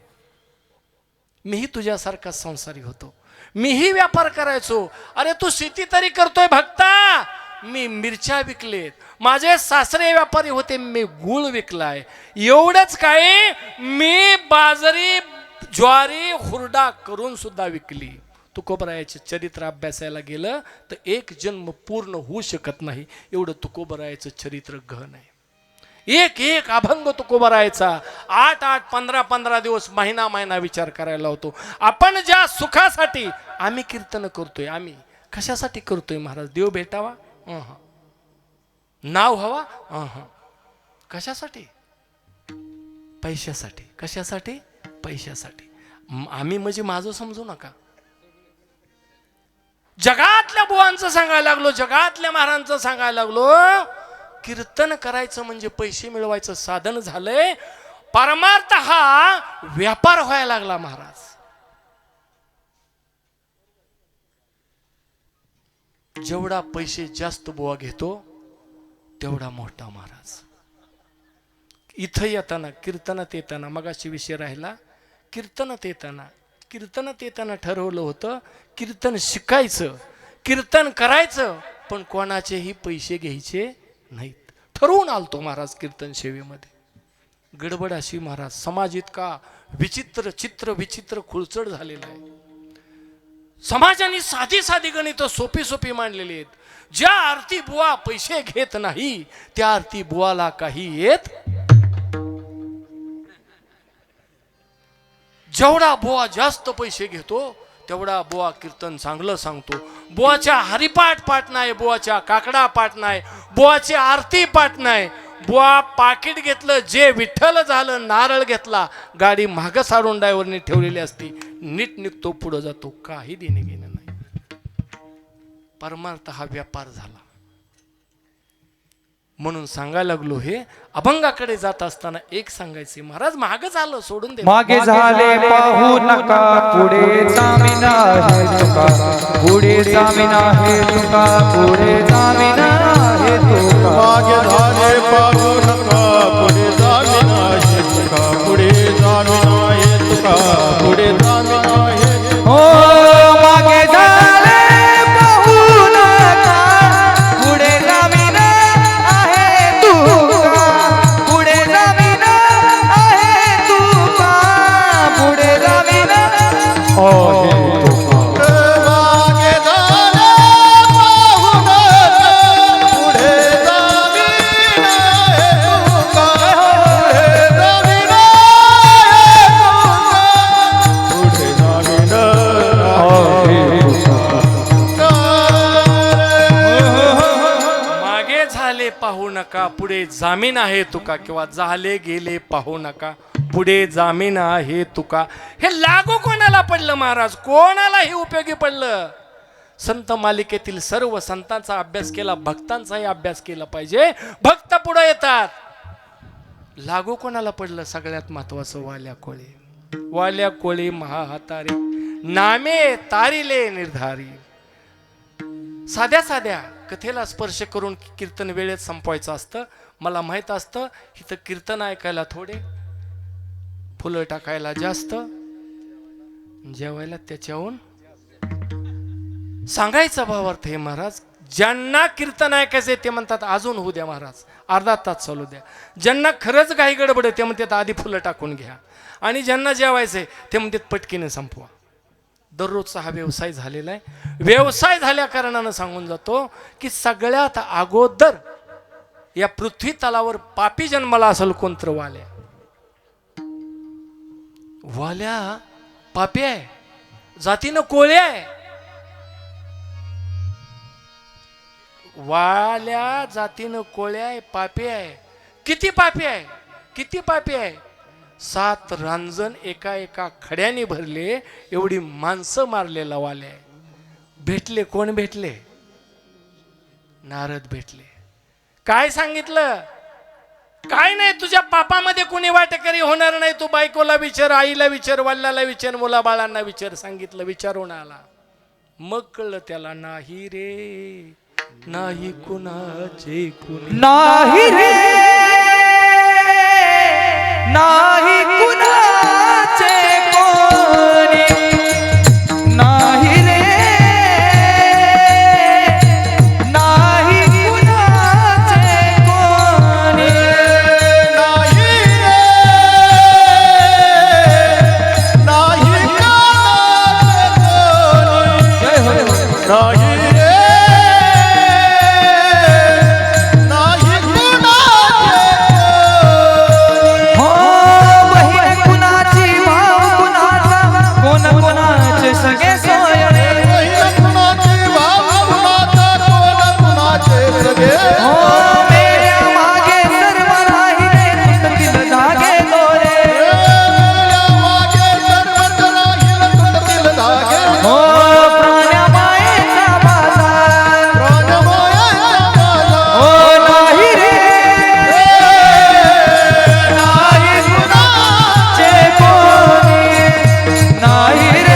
मीही तुझ्यासारखा संसारी होतो, मीही व्यापार करायचो. अरे तू शेती तरी करतोय भक्ता, मी मिरच्या विकलेत. माझे सासरे व्यापारी होते, मी गुळ विकलाय. एवढंच काय, मी बाजरी ज्वारी हुरडा करून सुद्धा विकली. तुकोबरायाचे चरित्र अभ्यासायला गेलं तर एक जन्म पूर्ण होऊ शकत नाही, एवढं तुकोबरायाचं चरित्र गहन आहे. एक एक अभंग तुकोबरायाचा 8-8, 15-15 दिवस, महिना विचार करायला होतो. आपण ज्या सुखासाठी आम्ही कीर्तन करतोय, आम्ही कशासाठी करतोय महाराज? देव भेटावा, नाव हवा, कशासाठी? पैशासाठी. कशासाठी? पैशासाठी. आम्ही म्हणजे माझं समजू नका. जगातल्या बुवांचं सांगायला लागलो, जगातल्या महाराजांचं सांगायला लागलो, कीर्तन करायचं म्हणजे पैसे मिळवायचं साधन झालंय. परमार्थ हा व्यापार व्हायला लागला महाराज. जेवढा पैसे जास्त बुवा घेतो तेवढा मोठा महाराज. इथं येताना, कीर्तनात येताना, मगाशी विषय राहिला, कीर्तनात येताना ठरवलं होतं कीर्तन शिकायचं, कीर्तन करायचं, पण कोणाचेही पैसे घ्यायचे नाहीत. ठरवून आलतो महाराज कीर्तन सेवेमध्ये. गडबड अशी महाराज, समाज इतका विचित्र खुळचड झालेला आहे. समाजाने साधी साधी गणित सोपी मांडलेली आहेत. ज्या आरती बुवा पैसे घेत नाही त्या आरती बुवाला काही येत. जेवढा बुवा जास्त पैसे घेतो तेवढा बुवा कीर्तन चांगलं सांगतो. बुवाच्या हरिपाठ पाठ नाही, बुवाच्या काकडा पाठ नाही, बुवाची आरती पाठ नाही. बुवा पाकिट घेतलं, जे विठ्ठल झालं, नारळ घेतला, गाडी मागं सारून ड्रायव्हरने ठेवलेली असती, नीट निघतो, पुढं जातो, काही देणे घेणं नाही. परमार्थ हा व्यापार झाला. म्हणून सांगायला लागलो, हे अभंगाकडे जात असताना एक सांगायचे, महाराज मागं झालं सोडून दे, मागे झाले पाहू नका, पुढे जामिना हे तुका, पुढे जामिना हे तुका, पुढे जामिना हे तुका. मागे झाले पाहू नका, पुढे जामिना हे तुका, पुढे जामिना हे तुका, पुढे जामिना हे. हो मागे झाले पाहू नका, पुढे जामिना आहे तुका, पुढे जामिना आहे तुका, पुढे जामिना आहे तुका. मागे झाले पाहू नका, पुढे जामिना हे तुका, पुढे जामिना हे तुका, पुढे जामिना आहे तुका. मागे झाले पाहू नका, पुढे जामीन आहे तुका, किंवा झाले गेले पाहू नका, पुढे जामीन आहे तुका. हे लागू कोणाला पडलं महाराज? कोणालाही उपयोगी पडलं. संत मालिकेतील सर्व संतांचा अभ्यास केला, भक्तांचाही अभ्यास केला पाहिजे. भक्त पुढे येतात. लागू कोणाला पडलं? सगळ्यात महत्वाचं वाल्या कोळी. वाल्या कोळी महाहातारी, नामे तारिले निर्धारी. साध्या साध्या कथेला स्पर्श करून कीर्तन वेळेत संपवायचं असतं. मला माहित असतं इथं कीर्तन ऐकायला थोडे, फुलं टाकायला जास्त, जेवायला त्याच्याहून. सांगायचा भावार्थ हे महाराज, ज्यांना कीर्तन ऐकायचे ते म्हणतात अजून होऊ द्या महाराज, अर्धा तास चालू द्या. ज्यांना खरंच घाई गडबड ते म्हणतात आधी फुलं टाकून घ्या. आणि ज्यांना जेवायचंय ते म्हणतात पटकीने संपवा. दररोजचा हा व्यवसाय झालेला आहे. व्यवसाय झाल्या कारणानं सांगून जातो की सगळ्यात अगोदर या पृथ्वी तलावर पापी जन्माला असेल कोणतं वाल्या. वाल्या पापी आहे, जातीनं कोळी आहे. वाल्या जातीनं कोळी आहे, पापी आहे. किती पापी आहे? किती पापी आहे? 7 रांजण एका खड्याने भरले एवढी माणसं मारलेला वाले. भेटले कोण? भेटले नारद भेटले. काय सांगितलं? काय नाही, तुझ्या पापामध्ये कोणी वाटेकरी होणार नाही. तू बायकोला विचार, आईला विचार, वडिलाला विचार, मुला बाळांना विचार. सांगितलं, विचारून आला. मग कळलं त्याला नाही रे नाही कुणाचे कुणी नाही रे नाही कुणाचे कोणी नाही रे नाही कुणाचे कोणी नाही रे नाही नाही रे नाही हो बहीण कुणाची भाव कुणाचा कोण कोणाचे सगळे सोयरे कुणाचे भाव कुणाचा कोण कुणाचे सगळे हो मेल्या मागे सर्व राहिले तुटतील धागे दोरे मागे सर्वच राहील तुटतील धागे हो प्राण्या मायेचा बाजार प्राणमायाचा बाजार हो नाही रे नाही कुणाचे कोणी नाही रे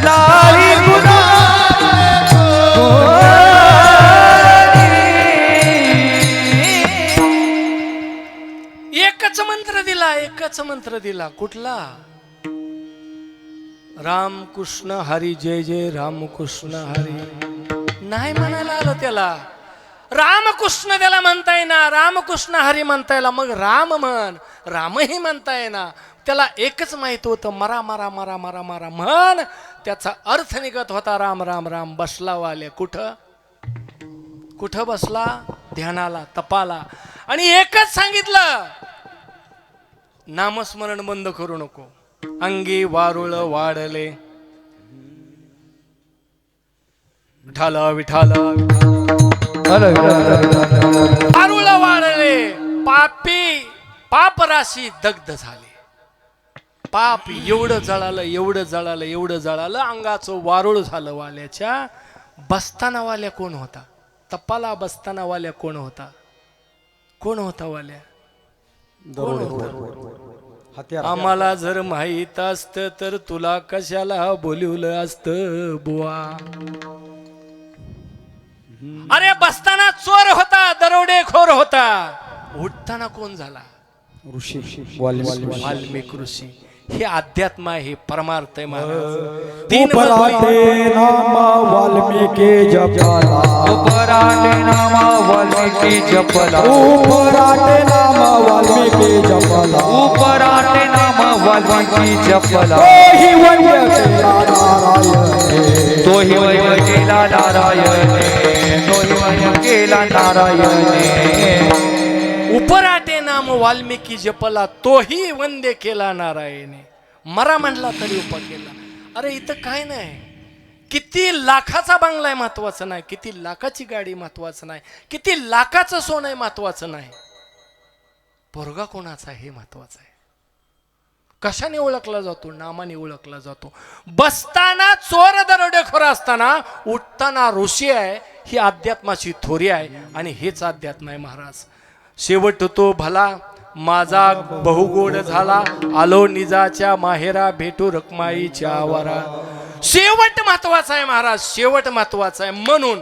नाही कुणाचे कोणी एकच मंत्र दिला कुठला रामकृष्ण हरी जय जय रामकृष्ण हरी नाही म्हणायला आलं त्याला रामकृष्ण त्याला म्हणता येईना रामकृष्ण हरी म्हणता येईल मग राम म्हण रामही म्हणता येईना त्याला एकच माहित होतं मरा मरा मरा मरा मरा म्हण त्याचा अर्थ निघत होता राम राम राम बसला वाले कुठं कुठं बसला ध्यानाला तपाला आणि एकच सांगितलं नामस्मरण बंद करू नको अंगी वारुळ वाढले विठाल विठाल वारुळ वाढले पापी पाप राशी दग्ध झाले पाप एवढं जळालं एवढं जळालं एवढं जळालं अंगाचं वारुळ झालं वाल्याच्या बसताना वाल्या कोण होता तपाला बसताना वाल्या कोण होता वाल्या कोण होता आम्हाला जर माहित असत तर तुला कशाला बोलवलं असतं बुवा अरे बसताना चोर होता दरोडेखोर होता उठताना कोण झाला वाल्मिक ऋषी हे अध्यात्म आहे हे परमार्थ आहे महाराज तीन नाम वाल्मिकी जपला उपराटे नाम वाल्मिकी जपला उपराटे नाम वाल्मिकी जपला उपराटे नाम वाल्मिकी जपला तोही वैद्य केला नारायण तोही वय केला नारायणे उपराटे नाम वाल्मिकी जपला तोही वंदे केला नारायणे मरा म्हणला तरी उप केला अरे इथं काय नाही किती लाखाचा बंगला आहे महत्वाचं नाही किती लाखाची गाडी महत्वाचं नाही किती लाखाचं सोनं आहे महत्वाचं नाही पोरगा कोणाचा हे महत्वाचं आहे कशाने ओळखला जातो नामाने ओळखला जातो बसताना चोर दरोडेखोर असताना उठताना ऋषी आहे ही अध्यात्माची थोरी आहे आणि हेच अध्यात्म आहे महाराज शेवट तो भला माझा बहुगोड झाला आलो निजाच्या माहेरा भेटू रखमाईच्या आवारा शेवट महत्वाचा आहे महाराज शेवट महत्वाचा आहे म्हणून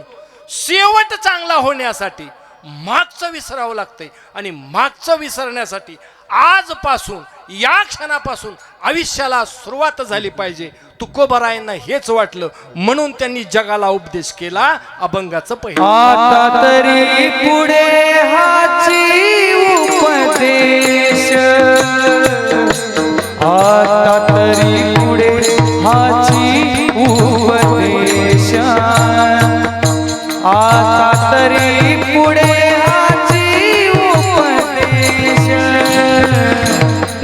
शेवट चांगला होण्यासाठी मागचं विसरावं लागतंय आणि मागचं विसरण्यासाठी आजपासून या क्षणापासून आयुष्याला सुरुवात झाली पाहिजे तुकोबरायांना हेच वाटलं म्हणून त्यांनी जगाला उपदेश केला अभंगाचं पहिलं आता तरी पुढे हाची उपदेश आता तरी पुढे हाची उपदेश आता तरी पुढे हाची उपदेश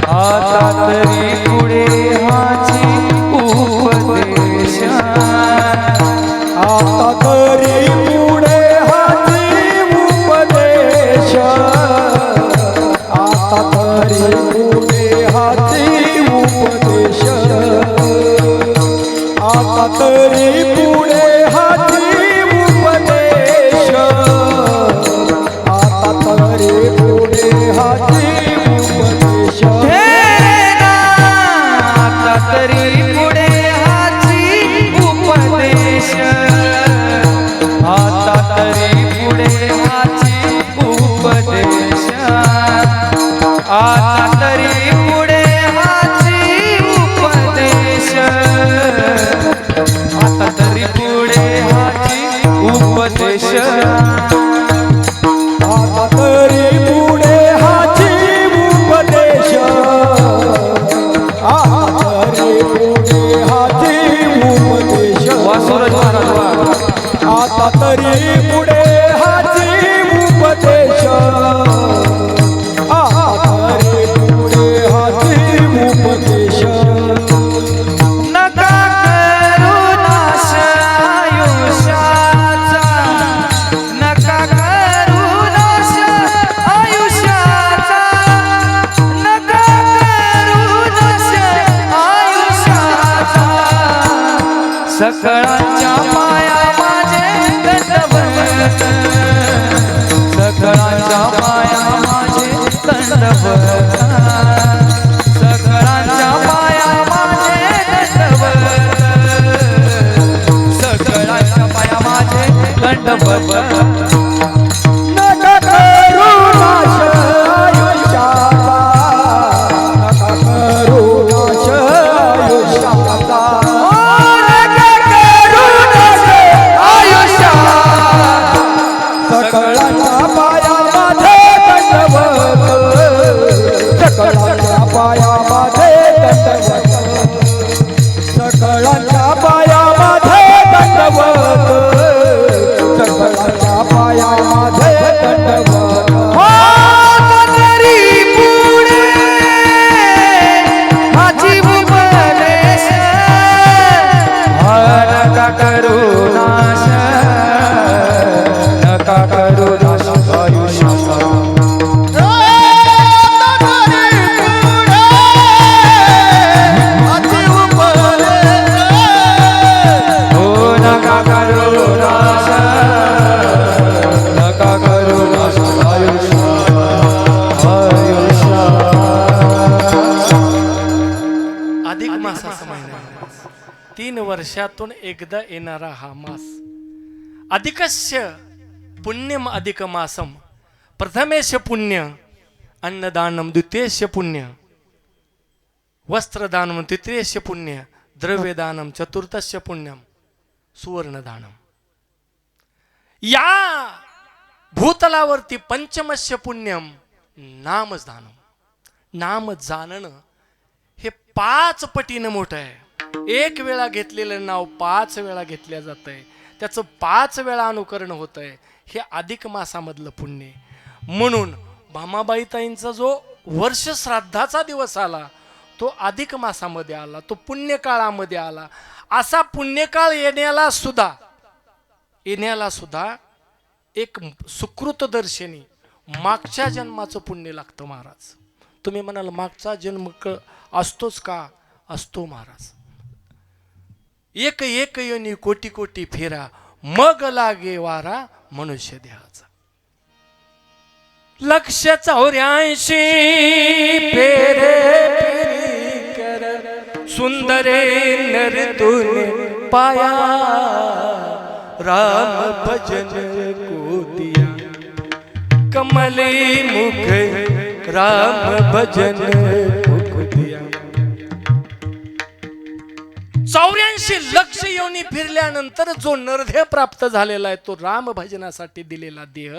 आता तरी पुढे हाची उपदेश आता तरी पुढे हाती उपदेश आता तरी पुढे हाती उपदेश आता तरी पुढे हाती उपदेश आता तरी पुढे हाती उपदेश आता तरी पुढे हाची सकळांच्या पाया माझे दंडवत सकळांच्या पाया माझे दंडवत सकळांच्या पाया माझे दंडवत सकळांच्या पाया माझे दंडवत वर्षातून एकदा येणारा हा मास अधिकस्य पुण्यम अधिक मासम प्रथमेश पुण्य अन्नदानम द्वितीयश पुण्य वस्त्रदानम तृतीयश पुण्य द्रव्यदानम चतुर्थश पुण्यम सुवर्णदानम या भूतलावरती पंचमस्य पुण्यम नामदानम नाम जाणणं हे 5 पटीनं मोठं आहे. एक वेळा घेतलेलं नाव 5 वेळा घेतल्या जात आहे, त्याचं 5 वेळा अनुकरण होत आहे. हे अधिक मासामधलं पुण्य. म्हणून भामाबाईताईंचा जो वर्ष श्राद्धाचा दिवस आला तो अधिक मासामध्ये आला, तो पुण्यकाळामध्ये आला. असा पुण्यकाळ येण्याला सुद्धा एक सुकृतदर्शनी मागच्या जन्माचं पुण्य लागतं महाराज. तुम्ही म्हणाल मागचा जन्म असतोच का? असतो महाराज. एक एक योनी कोटी कोटी फेरा मग लागे वारा मनुष्य देहाचा. 184 फेरे फेरी कर सुंदरे नर पाया राम भजन को दिया कमले मुख राम भजन को दिया. 84 लक्ष योनी फिरल्यानंतर जो नरदेह प्राप्त झालेला आहे तो राम भजनासाठी दिलेला देह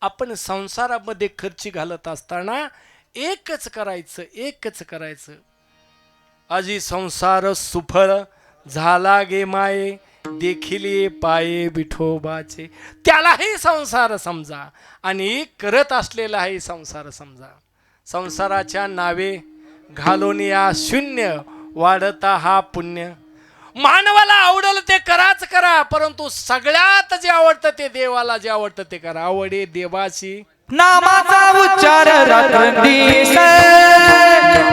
आपण संसारामध्ये खर्ची घालत असताना एकच करायचं. आजी संसार सुफळ झाला गे माये देखिले पाये विठोबाचे. त्यालाही संसार समजा आणि करत असलेला ही संसार समजा. संसाराच्या नावे घालून या शून्य वाढता हा पुण्य. मानवाला आवडलं ते करा, परंतु सगळ्यात जे आवडतं ते देवाला जे आवडतं ते करा. आवडे देवाची नामाचा उच्चार रात्रंदिवस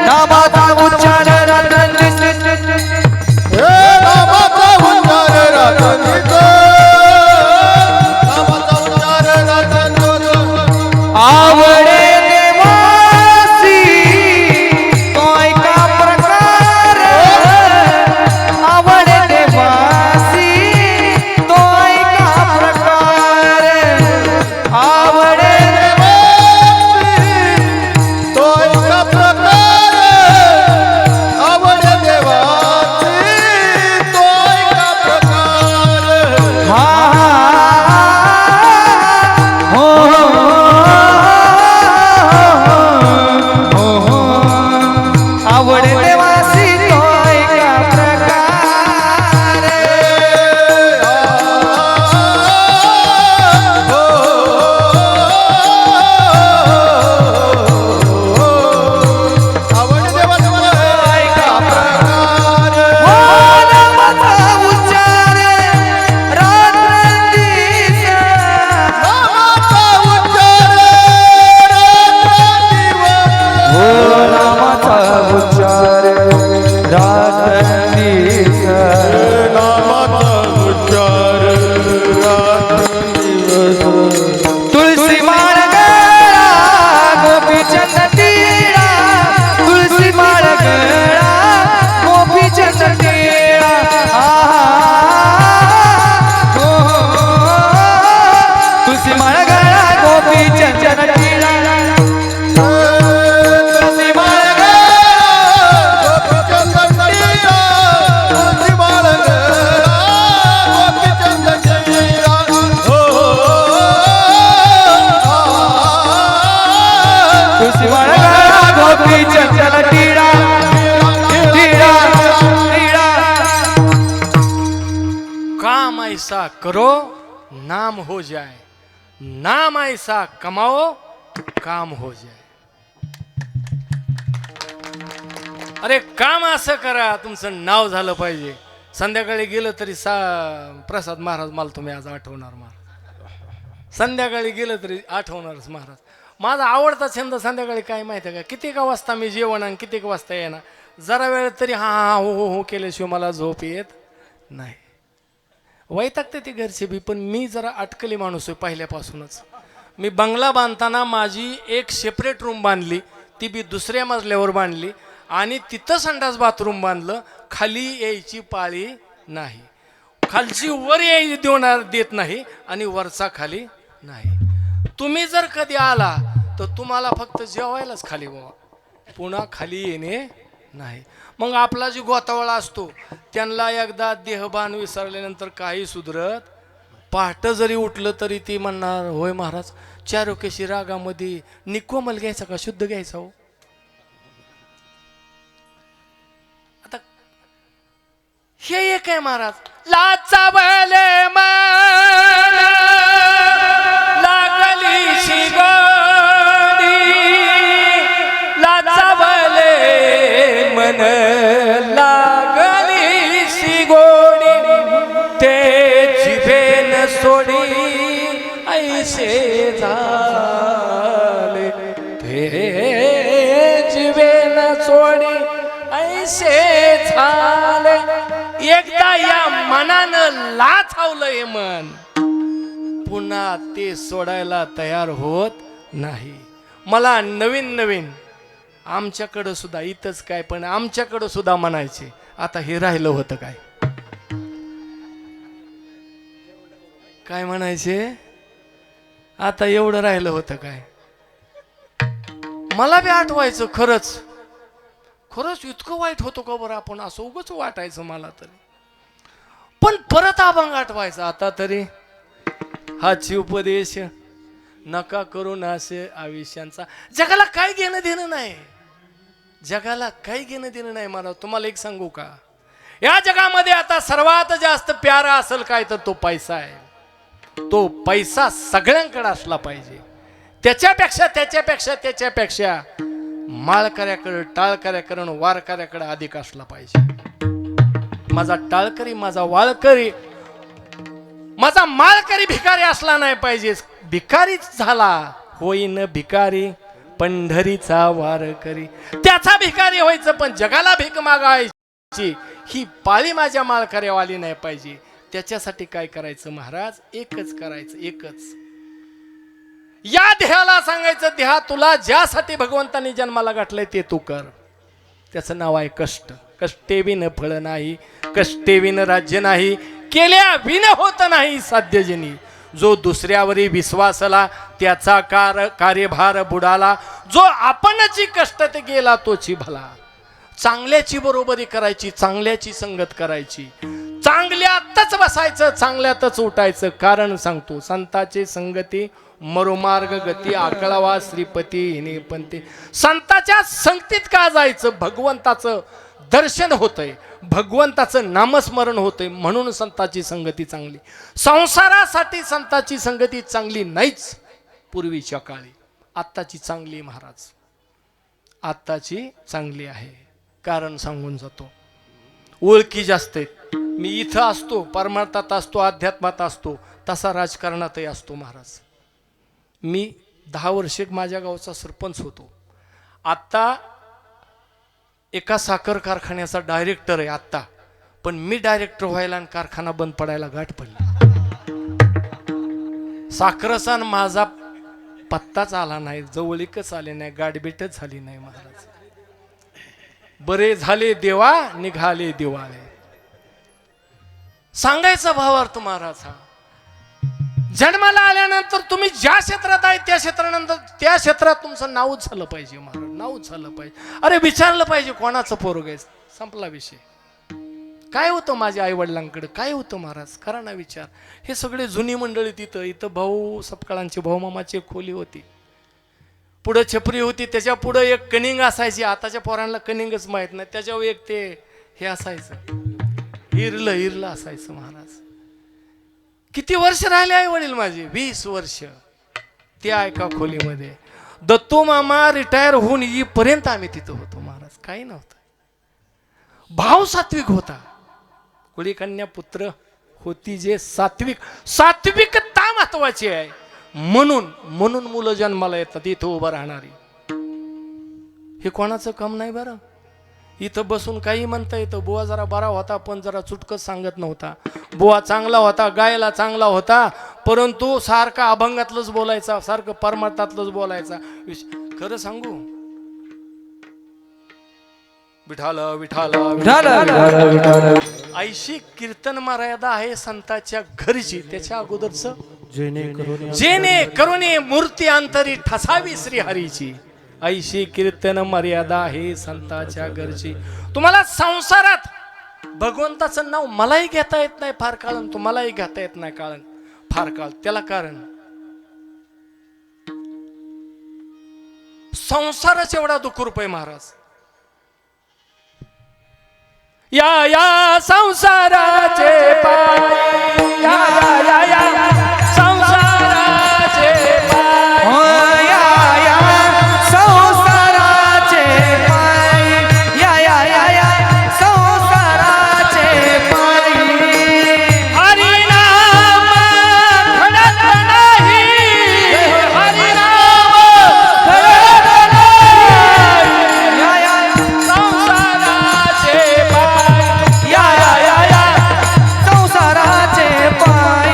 नामाचा उच्चार रात्रंदिवस नामाचा उच्चार रात्रंदिवस आवडे देवासी तोय का प्रकार आवडे देवासी तोय का प्रकार आवडे तो एक प्रकार चल टीड़ा टीड़ा टीड़ा। काम ऐसा करो नाम हो जाए, नाम ऐसा कमाओ काम हो जाए। अरे काम असं करा तुमचं नाव झालं पाहिजे. संध्याकाळी गेलं तरी प्रसाद महाराज मला तुम्ही आज आठवणार महाराज, संध्याकाळी गेलं तरी आठवणारच महाराज. माझा आवडता छंद संध्याकाळी काय माहिती आहे का, किती का वाजता मी जेवण आणि किती का वाजता येणार, जरा वेळ तरी हा हा हो हो हो केल्याशिवाय मला झोप येत नाही. वैतागते ती घरची बी, पण मी जरा अटकली माणूस आहे पहिल्यापासूनच. मी बंगला बांधताना माझी एक सेपरेट रूम बांधली, ती बी दुसऱ्या मजल्यावर बांधली आणि तिथं संडास बाथरूम बांधलं. खाली यायची पाळी नाही, खालची वर देत नाही आणि वरचा खाली नाही. तुम्ही जर कधी आला तर तुम्हाला फक्त जेवायलाच खाली बाबा, पुन्हा खाली येणे नाही. मग आपला जो गोतावळा असतो त्यांना एकदा देहभान विसरल्यानंतर काही सुधरत. पहाटे जरी उठलं तरी ती म्हणणार होय महाराज चारुकेशी रागामध्ये निकोमल घ्यायचा का शुद्ध घ्यायचा हो. आता हे एक आहे महाराज, लाचावले मन लागली शिगोडी, लाचावले मन लागली शिगोडी, ते जिभेन सोडी ऐसे झाले, ते जिभेन सोडी ऐसे झाले. एकदा या मनानं लाचावलं हे मन, पुन्हा ते सोडायला तयार होत नाही. मला नवीन नवीन आमच्याकडं सुद्धा इथंच काय पण आमच्याकडं सुद्धा म्हणायचे, आता हे राहिलं होतं काय, काय म्हणायचे आता एवढं राहिलं होतं काय. मला बी आठवायचं खरंच खरंच इतकं वाईट होतं का बरं आपण, असं उगच वाटायचं मला तरी. पण परत अभंग आठवायचा, आता तरी हाची उपदेश नका करू नासे आयुष्यांचा. जगाला काय घेणं देणं नाही, जगाला काही घेणं देणं नाही. मला तुम्हाला एक सांगू का, या जगामध्ये आता सर्वात जास्त प्यारा असेल काय तर तो पैसा आहे. तो पैसा सगळ्यांकडे असला पाहिजे. त्याच्यापेक्षा त्याच्यापेक्षा त्याच्यापेक्षा माळकऱ्याकडे टाळकऱ्याकडे वारकऱ्याकडे अधिक असला पाहिजे. माझा टाळकरी माझा वाळकरी माझा माळकरी भिकारी असला नाही पाहिजे. भिकारीच झाला होईन भिकारी पंढरीचा वारकरी, त्याचा भिकारी व्हायचं पण जगाला भीक मागायची ही पाळी माझ्या माळकऱ्यावाली नाही पाहिजे. त्याच्यासाठी काय करायचं महाराज, एकच करायचं, एकच. या देहाला सांगायचं, देहा तुला ज्यासाठी भगवंतानी जन्माला घातलंय ते तू कर. त्याचं नाव आहे कष्ट. कष्टे विन फळ नाही, कष्टे विन राज्य नाही, केल्या विन होत नाही साध्य जनी. जो दुसऱ्यावरी विश्वासला त्याचा कार्यभार बुडाला, जो आपणची कष्ट ते गेला तोची भला. चांगल्याची बरोबरी करायची, चांगल्याची संगत करायची, चांगल्यातच बसायचं, चांगल्यातच उठायचं. कारण सांगतो, संताची संगती मरोमार्ग गती, आकळावा श्रीपती हिने पंते. संताच्या संगतीत का जायचं, भगवंताचं दर्शन होतंय, भगवंताचं नामस्मरण होतंय, म्हणून संताची संगती चांगली. संसारासाठी संताची संगती चांगली नाहीच पूर्वीच्या काळी. आत्ताची चांगली महाराज, आत्ताची चांगली आहे. कारण सांगून जातो, ओळखी जास्त आहेत. मी इथं असतो, परमार्थात असतो, अध्यात्मात असतो, तसा राजकारणातही असतो महाराज. मी 10 वर्ष माझ्या गावचा सरपंच होतो. आत्ता एका साखर कारखान्याचा डायरेक्टर आहे आत्ता, पण मी डायरेक्टर व्हायला आणि कारखाना बंद पडायला गाठ पडली. साखरचा माझा पत्ताच आला नाही, जवळीकच आले नाही, गाठभेटच झाली नाही महाराज. बरे झाले देवा निघाले दिवाळे. सांगायचा भावार्थ महाराज हा. जन्माला आल्यानंतर तुम्ही ज्या क्षेत्रात आहे त्या क्षेत्रानंतर त्या क्षेत्रात तुमचं नावच झालं पाहिजे महाराज, नावच झालं पाहिजे. अरे विचारलं पाहिजे कोणाचं पोरग आहे, संपला विषय. काय होतं माझ्या आई वडिलांकडे, काय होतं महाराज, करा ना विचार. हे सगळे जुनी मंडळी तिथं, इथं भाऊ सपकाळांची भाऊ मामाची खोली होती. पुढं छपरी होती, त्याच्या पुढं एक कनिंग असायची. आताच्या पोरांना कनिंगच माहित नाही. त्याच्यावर एक ते हे असायचं, इरलं असायचं. महाराज किती वर्ष राहिले आई वडील माझे? 20 वर्ष त्या एका खोलीमध्ये. दत्तू मामा रिटायर होऊन येईपर्यंत आम्ही तिथं होतो. महाराज काही नव्हतं. भाव सात्विक होता. कुळी कन्या पुत्र होती जे सात्विकता महत्वाची आहे. म्हणून मुलं जन्माला येतात इथं उभं राहणारी. हे कोणाचं काम नाही बरं. इथं बसून काही म्हणता येतं. बुवा जरा बरा होता पण जरा चुटकच सांगत नव्हता. बुवा चांगला होता, गायला चांगला होता, परंतु सारखा अभंगातलंच बोलायचा, सारखं परमार्थातलंच बोलायचा. खरं सांगू, विठाल विठाल विठाल ऐशी कीर्तन मर्यादा आहे संताच्या घरची. त्याच्या अगोदरच जेने करुणे मूर्ती अंतरी ठसावी श्रीहरीची. ऐशी कीर्तन मर्यादा आहे संताच्या घरची. तुम्हाला संसारात भगवंताचं नाव मलाही घेता येत नाही फार काळ, तुम्हालाही घेता येत नाही काळ फार काळ. त्याला कारण संसारच एवढा दुःखरूप महाराज. या संसाराचे पाय, या संसाराचे पाय, या संसाराचे पाय, या संसाराचे पाय. हरिनाम घडत नाही, हरिनाम घडत नाही. संसाराचे संसाराचे पाय,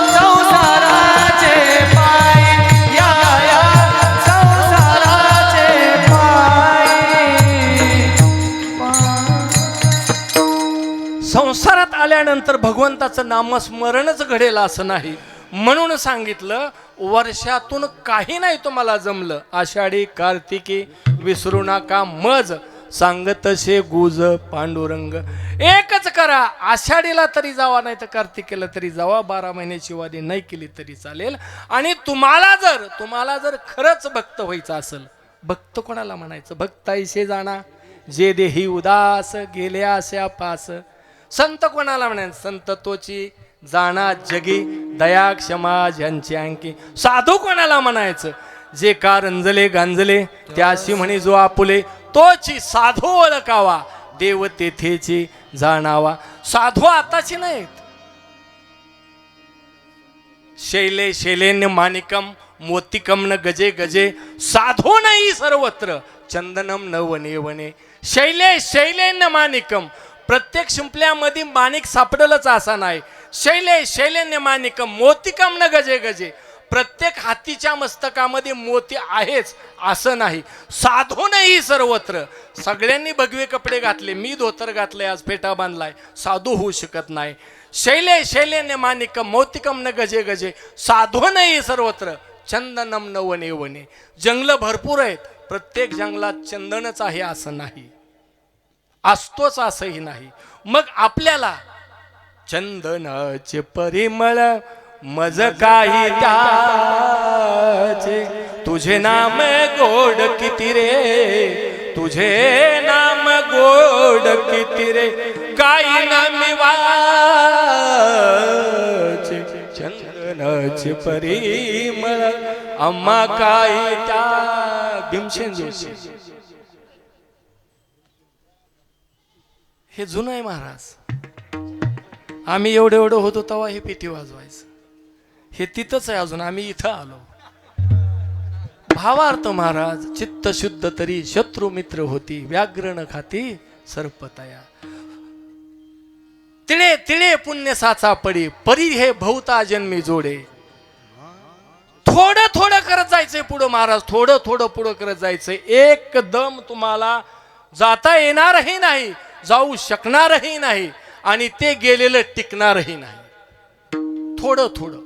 संसाराचे पाय, या संसाराचे पाय. संसारात आल्यानंतर भगवंताचं नामस्मरणच घडेल असं नाही. म्हणून सांगितलं वर्षातून काही नाही तुम्हाला जमलं, आषाढी कार्तिकी विसरू नका मज, सांगतसे गुज पांडुरंग. एकच करा, आषाढीला तरी जावा नाही तर कार्तिकेला तरी जावा. 12 महिन्याची वादी नाही केली तरी चालेल. आणि तुम्हाला जर खरंच भक्त व्हायचं असेल, भक्त कोणाला म्हणायचं? भक्ताईशे जाणा जे देही उदास गेले असे पास. संत कोणाला म्हणायचं? संत तोची जाणा जगी दया क्षमा ज्यांची अंकी. साधू कोणाला म्हणायचं? जे का रंजले गांजले त्याशी म्हणे जो आपुले, तोची साधू ओळखावा देव तेथेची जाणावा. साधू आताची नाहीत. शैले शैलेन्य माणिकम मोतिकम न गजे गजे, साधू नाही सर्वत्र चंदनम न वने वने. शैले शैलेन्य माणिकम, प्रत्येक शिंपल्यामध्ये माणिक सापडलच असा नाही. शैले शैलेन्य माणिकम मोतिकम न गजे गजे, प्रत्येक हातीच्या मस्तकामध्ये मोती आहेच असं नाही. साधू नाही सर्वत्र. सगळ्यांनी भगवे कपडे घातले, मी धोतर घातले, आज फेटा बांधलाय, साधू होऊ शकत नाही. शैले शैलेन्य माणिकम मोतिकम न गजे गजे, साधू नाही सर्वत्र चंदनम न वने वने. जंगल भरपूर आहेत, प्रत्येक जंगलात चंदनच आहे असं नाही, असतोच असंही नाही. मग आपल्याला चंदनाचे परिमळ मज काही त्याचे, तुझे नाम गोड किती रे, तुझे नाम गोड किती रे, काही नामी वाचे. चंदनाचे परिमळ आम्हा काही त्या. भीमसेन जोशी. हे जुनं आहे महाराज. आम्ही एवढं होतो तेव्हा हे पेटी वाजवायचं. हे तिथंच आहे अजून, आम्ही इथं आलो. भावार्थ महाराज, चित्त शुद्ध तरी शत्रू मित्र होती, व्याघ्रण खाती सर्पतया. तिळे तिळे पुण्य साचा पडी, परी हे भवता जन्मी जोडे. थोडं थोडं करत जायचंय पुढं महाराज, थोडं थोडं पुढं करत जायचंय. एकदम तुम्हाला जाता येणारही नाही, जाऊ शकणारही नाही, आणि ते गेलेलं टिकणारही नाही. थोडं थोडं.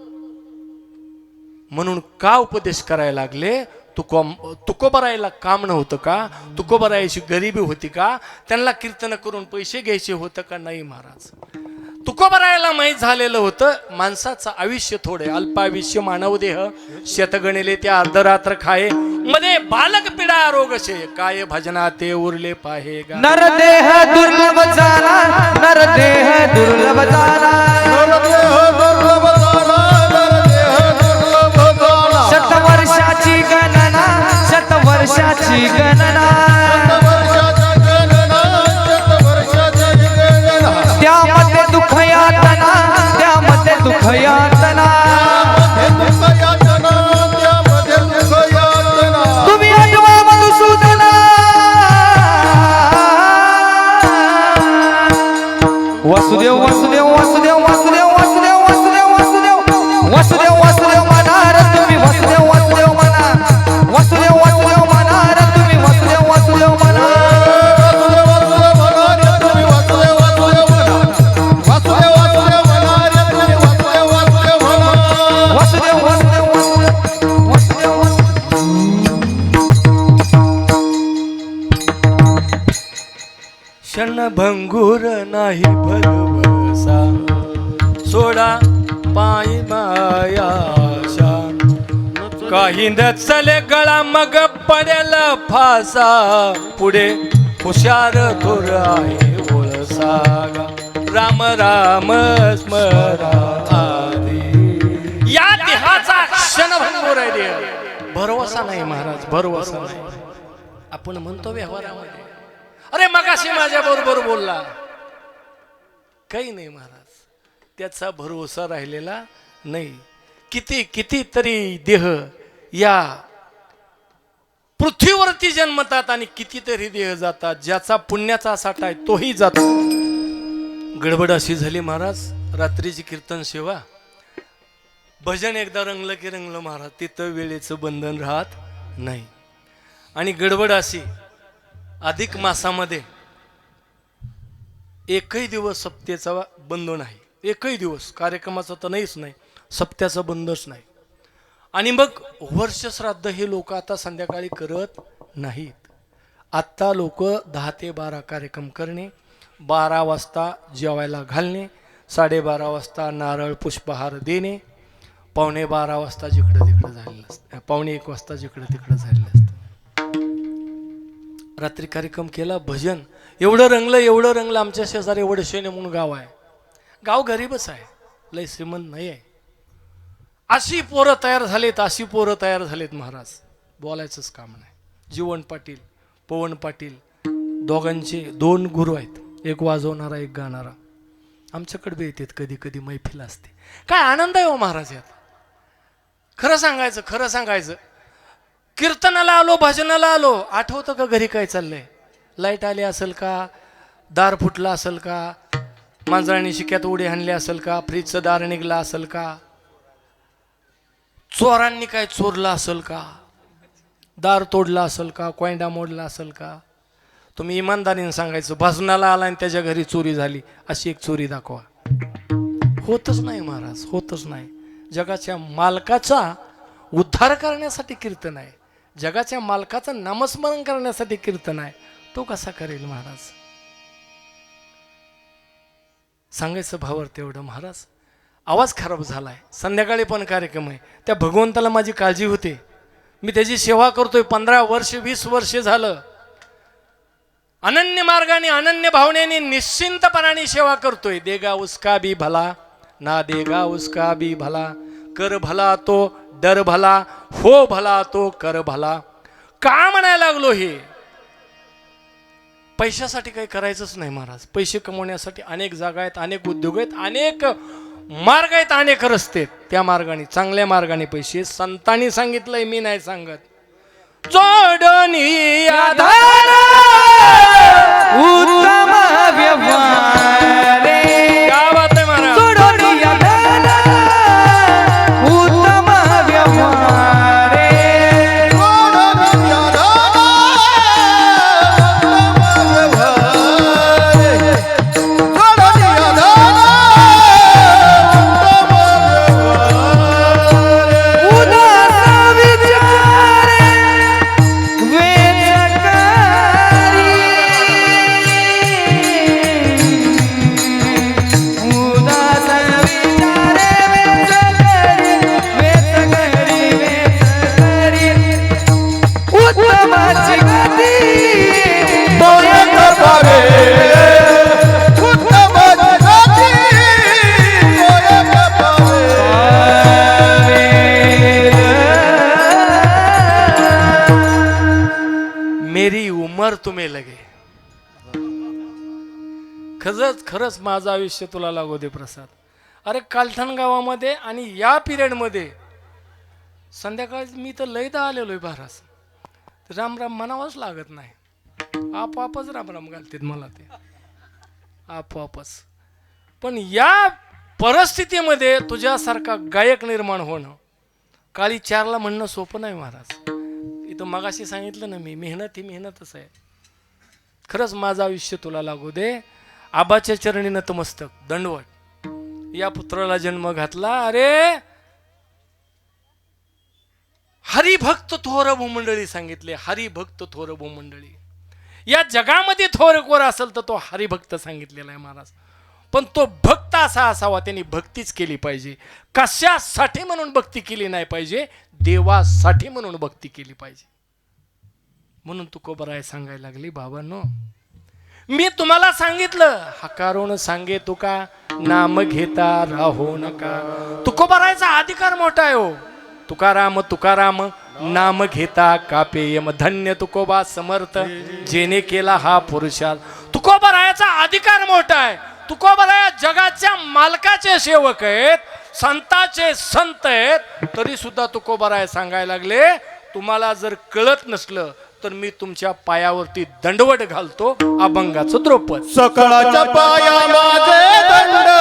म्हणून का उपदेश करायला लागले? तुकोबरायला काम नव्हतं का? तुकोबरायची गरिबी होती का? त्यांना कीर्तन करून पैसे घ्यायचे होतं का? नाही महाराज. तुकोबरायला माहीत झालेलं होतं माणसाचं आयुष्य थोडे, अल्पायुष्य मानव देह शतगणिले त्या अर्धरात्र खाये, मध्ये बालक पिडा रोगशे, काय भजना ते उरले पाहे गा. नरदेह दुर्लभ झाला, नरदेह दुर्लभ झाला, शतवर्षाची गणना, शतवर्षाची गणना, त्यामध्ये दुःख यातना, त्यामध्ये दुःख यातना, तुम्ही आठवा मधुसूदना. वासुदेव वासुदेव वासुदेव वासुदेव वासुदेव वासुदेव वासुदेव वासुदेव वासुदेव म्हणार तुम्ही, वासुदेव वासुदेव म्हणा, वासुदेव वासुदेव म्हणार तुम्ही, वासुदेव वासुदेव म्हणा, वासुदेव वासुदेव वासुदेव वासुदेव. क्षणभंगूर नाही भरवसा, सोडा पायी मायाशा, काही नचले गळा मग पडेल फासा, पुढे हुशार थोर आहे ओळसा गा. राम राम स्मरा आधी, या देहाचा क्षणभंगूर आहे देह, भरवसा नाही महाराज, भरवसा नाही. आपण म्हणतो व्यवहारामध्ये, अरे मगाशी माझ्या बरोबर बोलला, काही नाही महाराज, त्याचा भरोसा राहिलेला नाही. किती किती तरी देह या पृथ्वीवरती जन्मतात आणि कितीतरी देह जातात, ज्याचा पुण्याचा साठा आहे तोही जातो. गडबड अशी झाली महाराज, रात्रीची कीर्तन सेवा, भजन एकदा रंगलं की रंगलं महाराज, तिथं वेळेचं बंधन राहत नाही. आणि गडबड अशी, अधिक मासामध्ये एकही दिवस सप्त्याचा बंद नाही, एकही दिवस कार्यक्रमाचा तर नाहीच नाही, सप्त्याचा बंदच नाही. आणि मग वर्ष श्राद्ध हे लोक आता संध्याकाळी करत नाहीत. आत्ता लोक 10 ते 12 कार्यक्रम करणे, 12 वाजता जेवायला घालणे, 12:30 वाजता नारळ पुष्पहार देणे, 11:15 वाजता जिकडं तिकडं झालेलं असतं, 1:15 वाजता जिकडं तिकडं झालेलं असतं. रात्री कार्यक्रम केला, भजन एवढं रंगलं. आमच्या शेजारी वडशेने म्हणून गाव आहे, गाव गरीबच आहे, लय श्रीमंत नाही आहे. अशी पोरं तयार झालेत महाराज, बोलायचंच काम नाही. जीवन पाटील, पवन पाटील, दोघांचे 2 गुरु आहेत, एक वाजवणारा एक गाणारा. आमच्याकडे बी येतात कधी कधी, मैफिल असते. काय आनंद आहे हो महाराज यात. खरं सांगायचं, कीर्तनाला आलो, भजनाला आलो, आठवतं का घरी काय चाललंय, लाईट आली असेल का, दार फुटला असेल का, मांजराने शिक्यात उडी हाणली असेल का, फ्रीजचं दार निघला असेल का, चोरांनी काय चोरलं असेल का, दार तोडला असेल का, कोयंडा मोडला असेल का. तुम्ही इमानदारीने सांगायचं, भजनाला आला आणि त्याच्या घरी चोरी झाली, अशी एक चोरी दाखवा. होतच नाही महाराज, होतच नाही. जगाच्या मालकाचा उद्धार करण्यासाठी कीर्तन आहे, जगाच्या मालकाचं नामस्मरण करण्यासाठी कीर्तन आहे, तो कसा करेल महाराज. सांगायचं भावावर तेवढं महाराज. आवाज खराब झालाय, संध्याकाळी पण कार्यक्रम आहे, त्या भगवंताला माझी काळजी होते, मी त्याची सेवा करतोय 15 वर्ष 20 वर्ष झालं, अनन्य मार्गाने अनन्य भावनेने निश्चिंतपणाने सेवा करतोय. देगा उसका भी भला, ना देगा उसका भी भला, कर भला तो डर भला, हो भला तो कर भला. का म्हणायला लागलो हे, पैशासाठी काही करायचंच नाही महाराज. पैसे कमवण्यासाठी अनेक जागा आहेत, अनेक उद्योग आहेत, अनेक मार्ग आहेत, अनेक रस्ते आहेत. त्या मार्गाने, चांगल्या मार्गाने पैसे, संतांनी सांगितलंय, मी नाही सांगत. जोडणी आधार उत्तम व्यवहार, क्या बात आहे महाराज. जोडणी आधार उत्तम व्यवहार, उदास विचार वेचक तुम्ही लगे. खरंच खरंच माझं आयुष्य तुला लागू दे प्रसाद. अरे कालठण गावामध्ये आणि या पिरियडमध्ये संध्याकाळी मी तर लयदा आलेलो आहे बारास. राम राम म्हणावंच लागत नाही, आपोआपच राम राम घालतात मला ते आपोआपच. पण या परिस्थितीमध्ये तुझ्यासारखा गायक निर्माण होणं काळी 4ला म्हणणं सोपं नाही महाराज. इथं मगाशी सांगितलं ना मी, मेहनत ही मेहनतच आहे. खरंच माझं आयुष्य तुला लागू दे. आबाच्या चरणी नतमस्तक दंडवट. या पुत्राला जन्म घातला. अरे हरिभक्त थोर भूमंडळी सांगितले, हरिभक्त थोर भूमंडळी. या जगामध्ये थोर कोर असेल तर तो हरिभक्त सांगितलेला आहे महाराज. पण तो भक्त असा असावा, त्यांनी भक्तीच केली पाहिजे. कशासाठी म्हणून भक्ती केली नाही पाहिजे, देवासाठी म्हणून भक्ती केली पाहिजे. म्हणून तुकोबराय सांगायला लागली, बाबांनो मी तुम्हाला सांगितलं हकारून सांगे तुका, नाम घेता राहो नका. तुकोबरायचा अधिकार मोठा आहे हो. तुकाराम तुकाराम नाम घेता कापेयम, धन्य तुकोबा समर्थ जेने केला हा पुरुषार्थ. तुकोबरायाचा अधिकार मोठा आहे. तुकोबराया जगाच्या मालकाचे सेवक आहेत, संताचे संत आहेत. तरी सुद्धा तुकोबराय सांगायला लागले, तुम्हाला जर कळत नसलं तर मी तुमच्या पायावरती दंडवट घालतो, अभंगाचं द्रौपद. सकळाच्या पाया माझे दंडवत,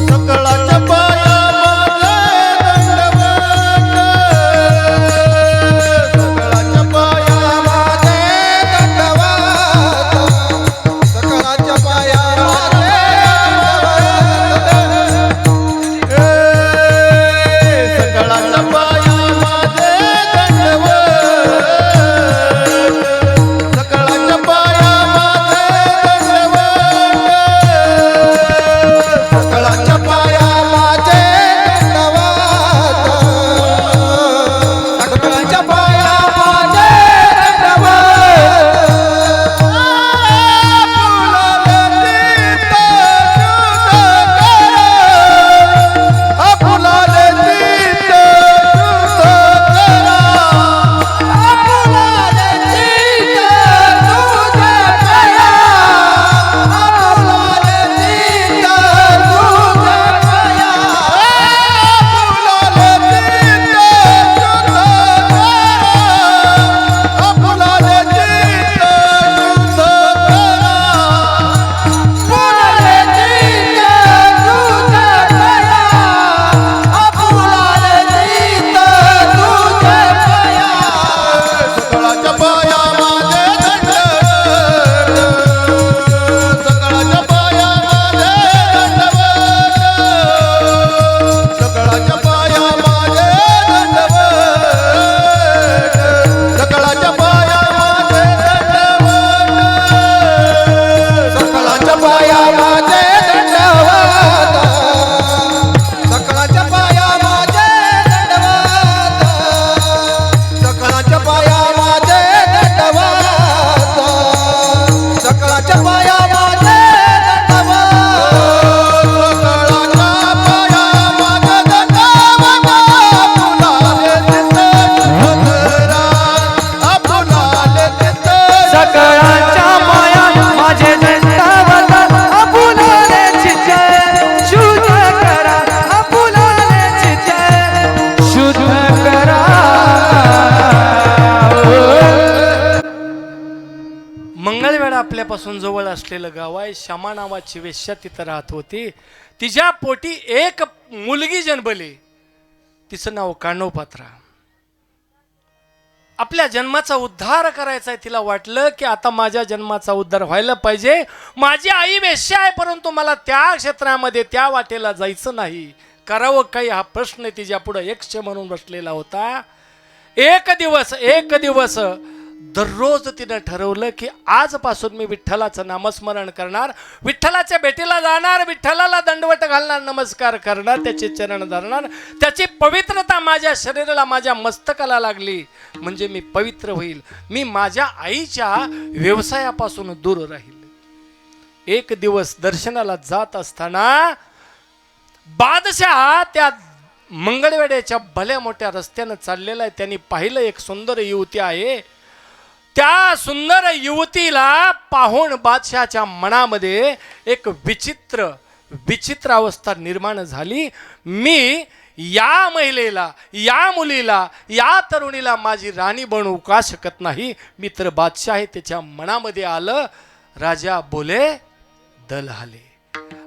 सकळाच्या पाया आपल्यापासून जवळ असलेलं गाव आहे. श्यामा नावाची वेश्या तिथं राहत होती. तिच्या पोटी एक मुलगी जन्मली. तिचं नाव कानोपात्रा. आपल्या जन्माचा उद्धार करायचा आहे. तिला वाटलं की आता माझ्या जन्माचा उद्धार व्हायला पाहिजे. माझी आई वेश्या आहे, परंतु मला त्या क्षेत्रामध्ये त्या वाटेला जायचं नाही. करावं काही हा प्रश्न तिच्या पुढे यक्ष म्हणून बसलेला होता. एक दिवस दररोज तिनं ठरवलं की आजपासून मी विठ्ठलाचं नामस्मरण करणार, विठ्ठलाच्या भेटीला जाणार, विठ्ठलाला दंडवट घालणार, नमस्कार करणार, त्याचे चरण धरणार. त्याची पवित्रता माझ्या शरीराला, माझ्या मस्तकाला लागली म्हणजे मी पवित्र होईल. मी माझ्या आईच्या व्यवसायापासून दूर राहील. एक दिवस दर्शनाला जात असताना बादशाह त्या मंगळवेड्याच्या भल्या मोठ्या रस्त्यानं चाललेला आहे. त्यांनी पाहिलं एक सुंदर युवती आहे. त्या सुंदर युवतीला पाहून बादशाच्या मनामध्ये एक विचित्र अवस्था निर्माण झाली. मी या महिलेला, या मुलीला, या तरुणीला माझी राणी बनवू का शकत नाही. मी तर बादशाह आहे. त्याच्या मनामध्ये आलं. राजा बोले दल हाले.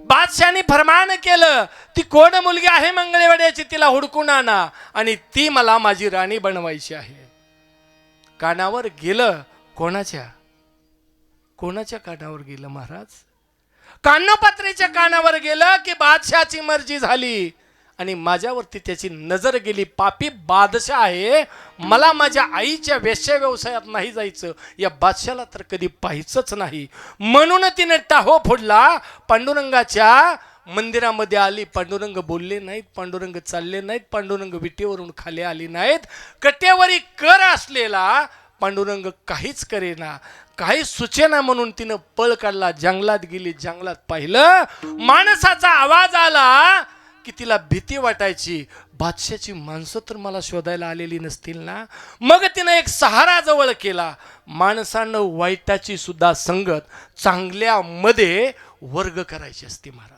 बादशाने फरमान केलं, ती कोण मुलगी आहे मंगळवेड्याची, तिला हुडकून आणा आणि ती मला माझी राणी बनवायची आहे. कानावर गेलं. कोणाच्या कानावर गेलं महाराज? कानोपात्रेच्या कानावर गेलं की बादशाची मर्जी झाली आणि माझ्यावरती त्याची नजर गेली. पापी बादशाह आहे, मला माझ्या आईच्या वेश्या व्यवसायात नाही जायचं, या बादशाला तर कधी पाहायचंच नाही. म्हणून तिने टाहो फोडला. पांडुरंगाच्या मंदिरामध्ये आली. पांडुरंग बोलले नाहीत, पांडुरंग चालले नाहीत, पांडुरंग विटेवरून खाली आली नाहीत. कटेवरी कर असलेला पांडुरंग काहीच करेना, काही सुचेना. म्हणून तिनं पळ काढला. जंगलात गेली. जंगलात पाहिलं, माणसाचा आवाज आला की तिला भीती वाटायची. बादशाची माणसं तर मला शोधायला आलेली नसतील ना. मग तिनं एक सहारा जवळ केला. माणसानं वाईटाची सुद्धा संगत चांगल्यामध्ये वर्ग करायची असते महाराज.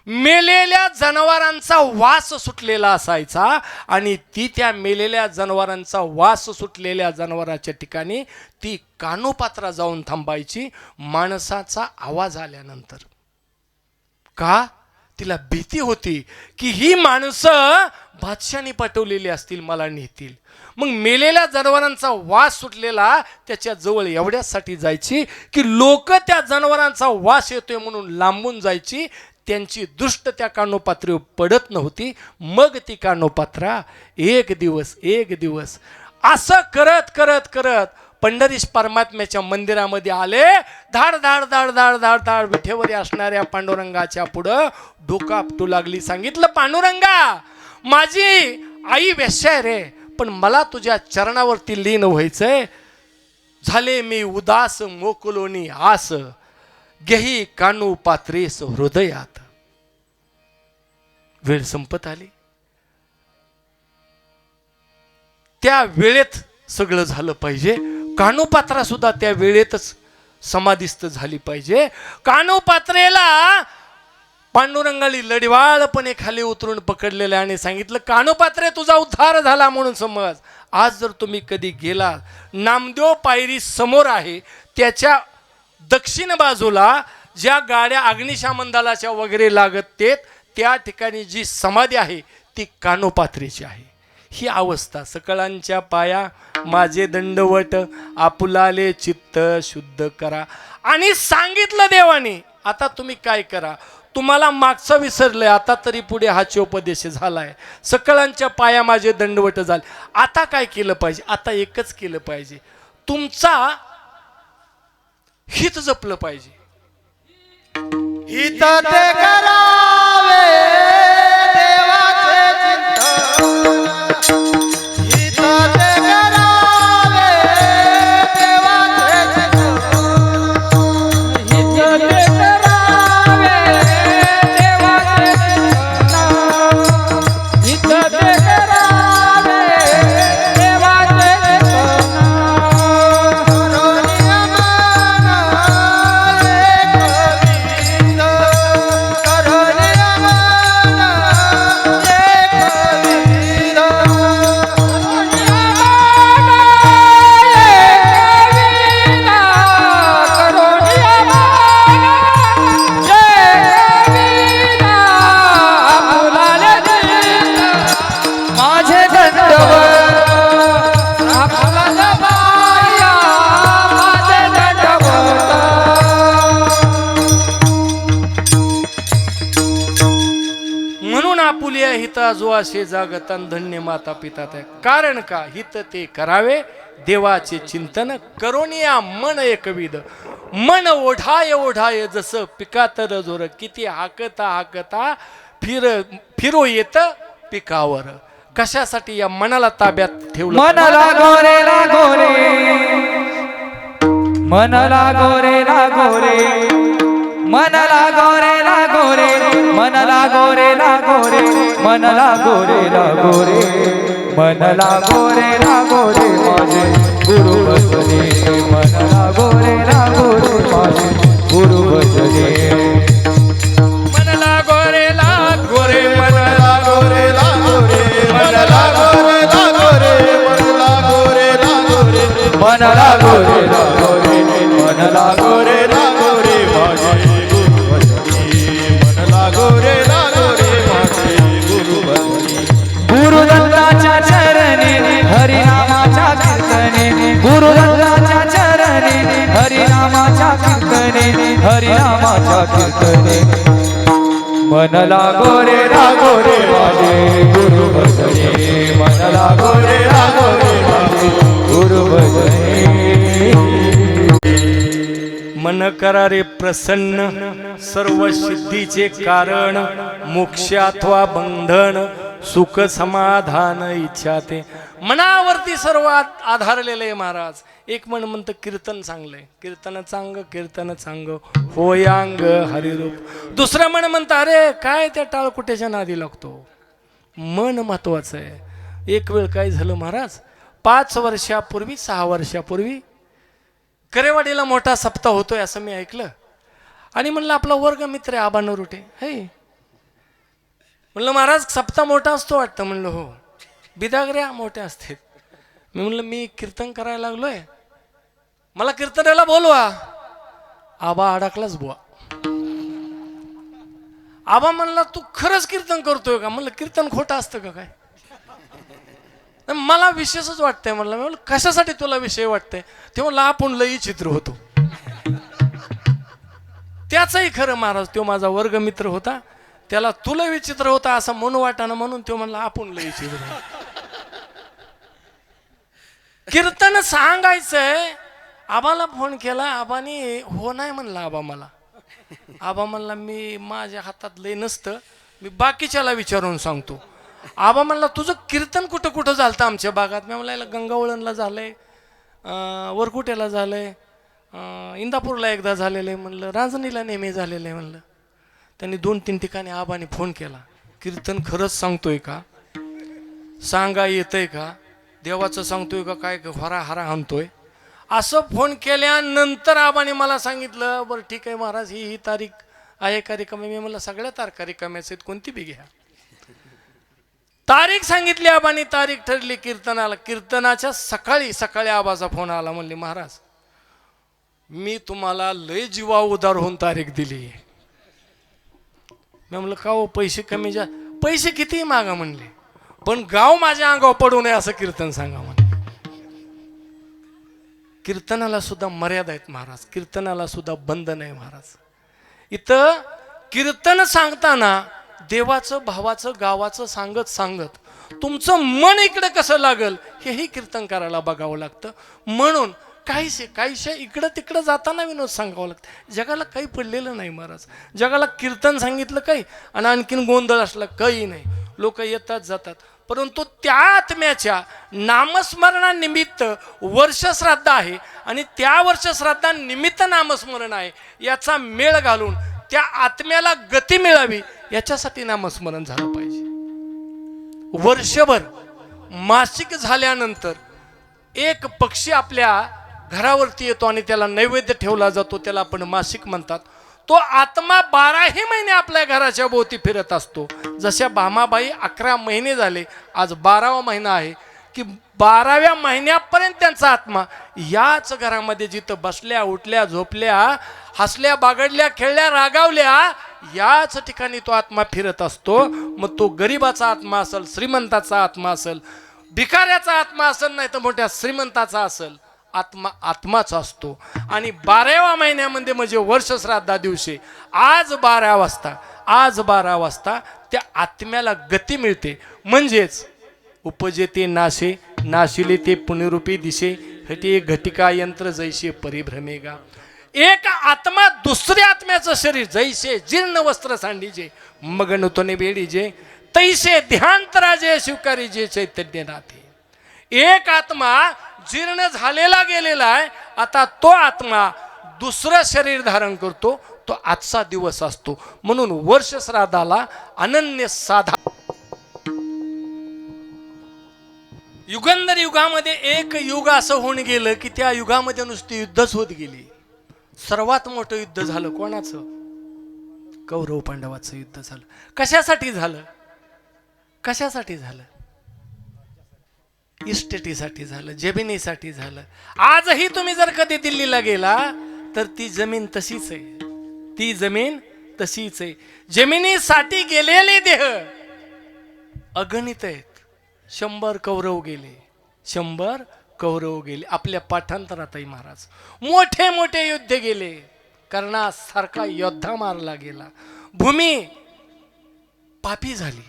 मेलेल्या जनावरांचा वास सुटलेला असायचा आणि ती त्या मेलेल्या जनावरांचा वास सुटलेल्या जनावराच्या ठिकाणी ती कानोपात्रा जाऊन थांबायची माणसाचा आवाज आल्यानंतर. का? तिला भीती होती की ही माणसं बादशाने पाठवलेली असतील, मला नेतील. मग मेलेल्या जनावरांचा वास सुटलेला त्याच्या जवळ एवढ्यासाठी जायची की लोक त्या जनावरांचा वास येतोय म्हणून लांबून जायची. त्यांची दृष्ट त्या कानोपात्रेवर पडत नव्हती. मग ती कानोपात्रा एक दिवस असं करत करत करत पंढरीश परमात्म्याच्या मंदिरामध्ये आले. धाड धाड धाड धाड धाड धाड विठेवरी असणाऱ्या पांडुरंगाच्या पुढं डोकं आपटू लागली. सांगितलं, पांडुरंगा, माझी आई वेश्या आहे रे, पण मला तुझ्या चरणावरती लीन व्हायचंय. झाले मी उदास मोकलोनी आस, गेही कानू पात्रेस हृदयात. वेळ संपत आली. त्या वेळेत सगळं झालं पाहिजे. कानोपात्रा सुद्धा त्या वेळेतच समाधिस्थ झाली पाहिजे. कानोपात्रेला पांडुरंगाली लढवाळपणे खाली उतरून पकडलेले आणि सांगितलं, कानोपात्रे, तुझा उद्धार झाला म्हणून समज. आज जर तुम्ही कधी गेला, नामदेव पायरी समोर आहे, त्याच्या दक्षिण बाजूला ज्या गाड्या अग्निशमन दलाच्या वगैरे लागत त्या ठिकाणी जी समाधी आहे ती कानोपात्रेची आहे. ही अवस्था. सकळांच्या पाया माझे दंडवट, आपुलाले चित्त शुद्ध करा. आणि सांगितलं देवाने, आता तुम्ही काय करा, तुम्हाला मागचं विसरलंय, आता तरी पुढे हाच्योपदेश झालाय. सकळांच्या पाया माझे दंडवट झाले. आता काय केलं पाहिजे? आता एकच केलं पाहिजे, तुमचा हित जपलं पाहिजे. हित ते करावे देवाचे चिंतन, हित ते करावे देवाचे चिंतन, हित ते करावे देवाचे चिंतन, हित ते करावे देवाचे हिता जो असे जागतन धन्य माता पिता ते. कारण का? हित ते करावे देवाचे चिंतन, करोनिया मन एकविध. मन ओढाय ओढाय जसं पिकातर जोर, किती हाकता हाकता फिरो येत पिकावर. कशासाठी या मनाला ताब्यात ठेवलं? मनाला गोरे लागोरे, मनाला गोरे लागोरे, मनाला गोरे लागोरे, मन लागो रे मन लागो रे मन लागो रे माझे गुरु बसले मन लागो रे माझे गुरु बसले मन लागो रे मन लागो रे मन लागो रे मन लागो रे मन लागो रे माझे गुरु बसले मन लागो रे माझे गुरु बसले गुरुदत्ताच्या चरणी हरिनामाच्या कीर्तने गुरुदत्ताच्या चरणी हरिनामाच्या कीर्तने हरिनामाच्या कीर्तने मन लागो रे माझे गुरु बसले मन लागो रे माझे गुरु बसले मन करा रे प्रसन्न सर्व सिद्धीचे कारण मोक्ष अथवा बंधन सुख समाधान इच्छा ते मनावरती सर्व आधारलेलं आहे महाराज. एक मन म्हणतं कीर्तन चांगलंय, कीर्तन चांग होयांग हरिरूप. दुसरं मन म्हणतं अरे काय त्या टाळकुट्याच्या नादी लागतो. मन महत्वाचं आहे. एक वेळ काय झालं महाराज, 5 वर्षापूर्वी 6 वर्षापूर्वी करेवाडीला मोठा सप्ताह होतोय असं मी ऐकलं. आणि म्हणलं आपला वर्ग मित्र आहे आबा नरोटे हे. म्हणलं महाराज सप्ताह मोठा असतो वाटतं. म्हणलं हो. बिदागऱ्या मोठ्या असतात. मी म्हणलं मी कीर्तन करायला लागलोय, मला कीर्तनाला बोलवा. आबा अडकलाच बुवा. आबा म्हणला तू खरंच कीर्तन करतोय का. म्हणलं कीर्तन खोटं असतं का काय. मला विशेषच वाटतंय. म्हणलं कशासाठी तुला विषय वाटतंय. ते म्हणलं आपण लई चित्र होतो. त्याचंही खरं महाराज. तो माझा वर्ग मित्र होता, त्याला तुला विचित्र होता असं म्हणू वाटाना म्हणून तो म्हणला आपण लई चित्र. कीर्तन सांगायचंय. आबाला फोन केला. आबाने हो नाही म्हणला आबा मला. आबा म्हणला मी माझ्या हातात लई नसतं, मी बाकीच्याला विचारून सांगतो. आबा म्हणला तुझं कीर्तन कुठं कुठं झालं आमच्या भागात. मी म्हणला गंगावळणला झालंय, वरकुट्याला झालंय, इंदापूरला एकदा झालेलं आहे. म्हणलं रांजणीला नेहमी झालेलं आहे. म्हणलं त्यांनी 2-3 ठिकाणी आबाने फोन केला. कीर्तन खरंच सांगतोय का, सांगा येतंय का, देवाचं सांगतोय का काय हरा हरा आणतोय. असं फोन केल्यानंतर आबाने मला सांगितलं बरं ठीक आहे महाराज ही तारीख आहे कार्यक्रम. मी म्हणलं सगळ्या तारखा रिकाम्याच आहेत, कोणती बी घ्या. तारीख सांगितली आबाने, तारीख ठरली कीर्तनाला. कीर्तनाच्या सकाळी आबाचा फोन आला. म्हणले महाराज मी तुम्हाला लय जीवा उदार होऊन तारीख दिली. मी म्हणलं का हो पैसे कमी जा. पैसे कितीही मागा म्हणले, पण गाव माझ्या अंगावर पडू नये असं कीर्तन सांगा म्हणले. कीर्तनाला सुद्धा मर्यादा आहेत महाराज, कीर्तनाला सुद्धा बंधन आहे महाराज. इथं कीर्तन सांगताना देवाचं भावाचं गावाचं सांगत तुमचं मन इकडे कसं लागल हेही कीर्तन करायला बघावं लागतं. म्हणून काहीशे इकडं तिकडं जाताना विनोद सांगावं लागतं. जगाला काही पडलेलं नाही महाराज. जगाला कीर्तन सांगितलं काही आणि आणखीन गोंधळ असला काही नाही. लोक येतात जातात, परंतु त्या आत्म्याच्या नामस्मरणानिमित्त वर्षश्राद्ध आहे आणि त्या वर्षश्राद्धानिमित्त नामस्मरण आहे. याचा मेळ घालून त्या आत्म्याला गती मिळावी याच्यासाठी नामस्मरण झालं पाहिजे. वर्षभर मासिक झाल्यानंतर एक पक्षी आपल्या घरावरती येतो आणि त्याला नैवेद्य ठेवला जातो, त्याला आपण मासिक म्हणतात. तो आत्मा 12ही महिने आपल्या घराच्या भोवती फिरत असतो. जशा भामाबाई 11 महिने झाले, आज 12वा महिना आहे की 12व्या महिन्यापर्यंत त्यांचा आत्मा याच घरामध्ये जिथं बसल्या उठल्या झोपल्या हसल्या बागडल्या खेळल्या रागावल्या याच ठिकाणी तो आत्मा फिरत असतो. मग तो गरिबाचा आत्मा असेल, श्रीमंताचा आत्मा असेल, भिकाऱ्याचा आत्मा असेल, नाही तर मोठ्या श्रीमंताचा असेल, आत्मा आत्माच असतो. आणि 12व्या महिन्यामध्ये म्हणजे वर्षश्राद्धा दिवशी आज 12 वाजता त्या आत्म्याला गती मिळते. म्हणजेच उपजेते नाशे नाशिले ते पुनरूपी दिशे हटे घटिका यंत्र जैसे परिभ्रमेगा. एक आत्मा दुसऱ्या आत्म्याचं शरीर जैसे जीर्ण वस्त्र सांडीजे मगनतोने बेडीजे तैसे ध्यांतराजे शिवकारीजे चैतन्यनाथे. एक आत्मा जीर्ण झालेला गेलेला आहे, आता तो आत्मा दुसरं शरीर धारण करतो. तो आजचा दिवस असतो. म्हणून वर्ष श्राद्धाला अनन्य साधा. युगंधर युगामध्ये एक युग असं होऊन गेलं की त्या युगामध्ये नुसती युद्धच होत गेली. सर्वात मोठं युद्ध झालं कोणाचं? कौरव पांडवाचं युद्ध झालं. कशासाठी झालं? कशासाठी झालं? इस्टेटीसाठी झालं, जमिनीसाठी झालं. आजही तुम्ही जर कधी दिल्लीला गेला तर ती जमीन तशीच आहे. ती जमीन तशीच आहे. जमिनीसाठी गेलेले देह अगणित आहेत. 100 कौरव गेले, 100 कौरव गेले. आपल्या पाठांतरातही महाराज मोठे मोठे युद्ध गेले. कर्णासारखा योद्धा मारला गेला. भूमी पापी झाली.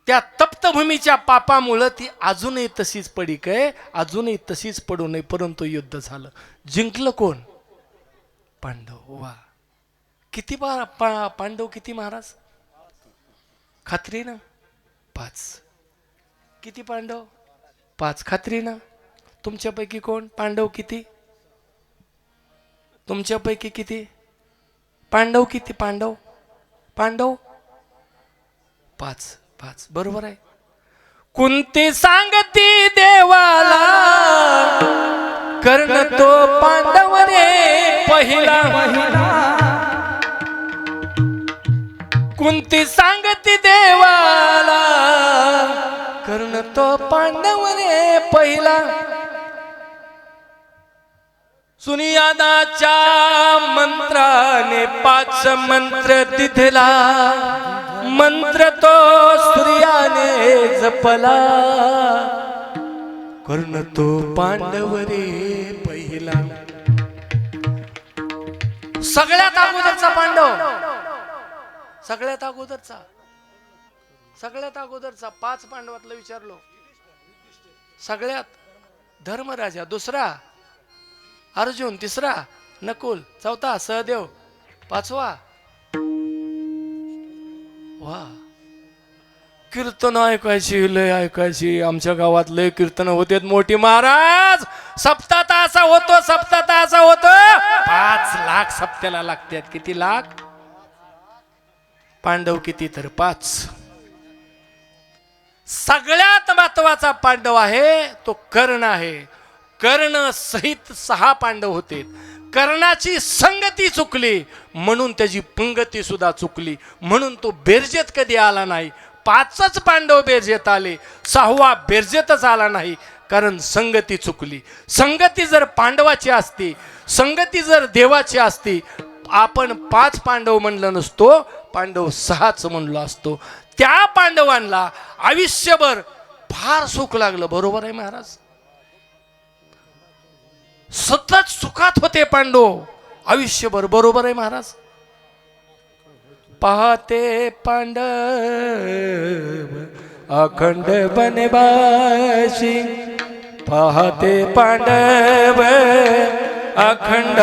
त्या तप्त भूमीच्या पापामुळं ती अजूनही तशीच पडीक आहे, अजूनही तशीच पडू नये. परंतु युद्ध झालं. जिंकलं कोण? पांडव. वा, किती पांडव किती महाराज? खात्रीनं 5. किती पांडव? 5. खात्रीनं? तुमच्यापैकी कोण? पांडव किती? तुमच्यापैकी किती? पांडव किती? पांडव 5. बरोबर आहे. कुंती सांगती देवाला कर्ण तो पांडव रे पहिला. कुंती सांगती देवाला कर्ण तो पांडव रे पहिला. सुनियादाच्या मंत्राने 5 मंत्र दिधला. मंत्र तो सूर्याने जपला. कर्ण तो पांडव रे पहिला. सगळ्यात अगोदरचा पांडव, सगळ्यात अगोदरचा 5 पांडवातलं विचारलो. सगळ्यात धर्मराजा, दुसरा अर्जुन, तिसरा नकुल, चौथा सहदेव, 5वा. वा, कीर्तन ऐकायची, लय ऐकायची. आमच्या गावात लय कीर्तन होते मोठी महाराज. सप्ताह तासा होतो, 5 लाख सप्त्याला लागतात. किती लाख? पांडव किती तर 5. सगळ्यात महत्वाचा पांडव आहे तो कर्ण आहे. कर्ण सहित 6 पांडव होते. कर्णाची संगती चुकली म्हणून त्याची पंगती सुद्धा चुकली. म्हणून तो बेरजेत कधी आला नाही. 5च पांडव बेरजेत आले, 6वा बेरजेतच आला नाही. कारण संगती चुकली. संगती जर पांडवाची असती, संगती जर देवाची असती, आपण 5 पांडव म्हणलं नसतो, पांडव 6च म्हणलो असतो. त्या पांडवांना आयुष्यभर फार सुख लागलं. बरोबर आहे महाराज? सतत सुखात होते पांडव आयुष्यभर. बरोबर आहे महाराज? पाहते पांडव अखंड बनवासी. पाहते पांडव अखंड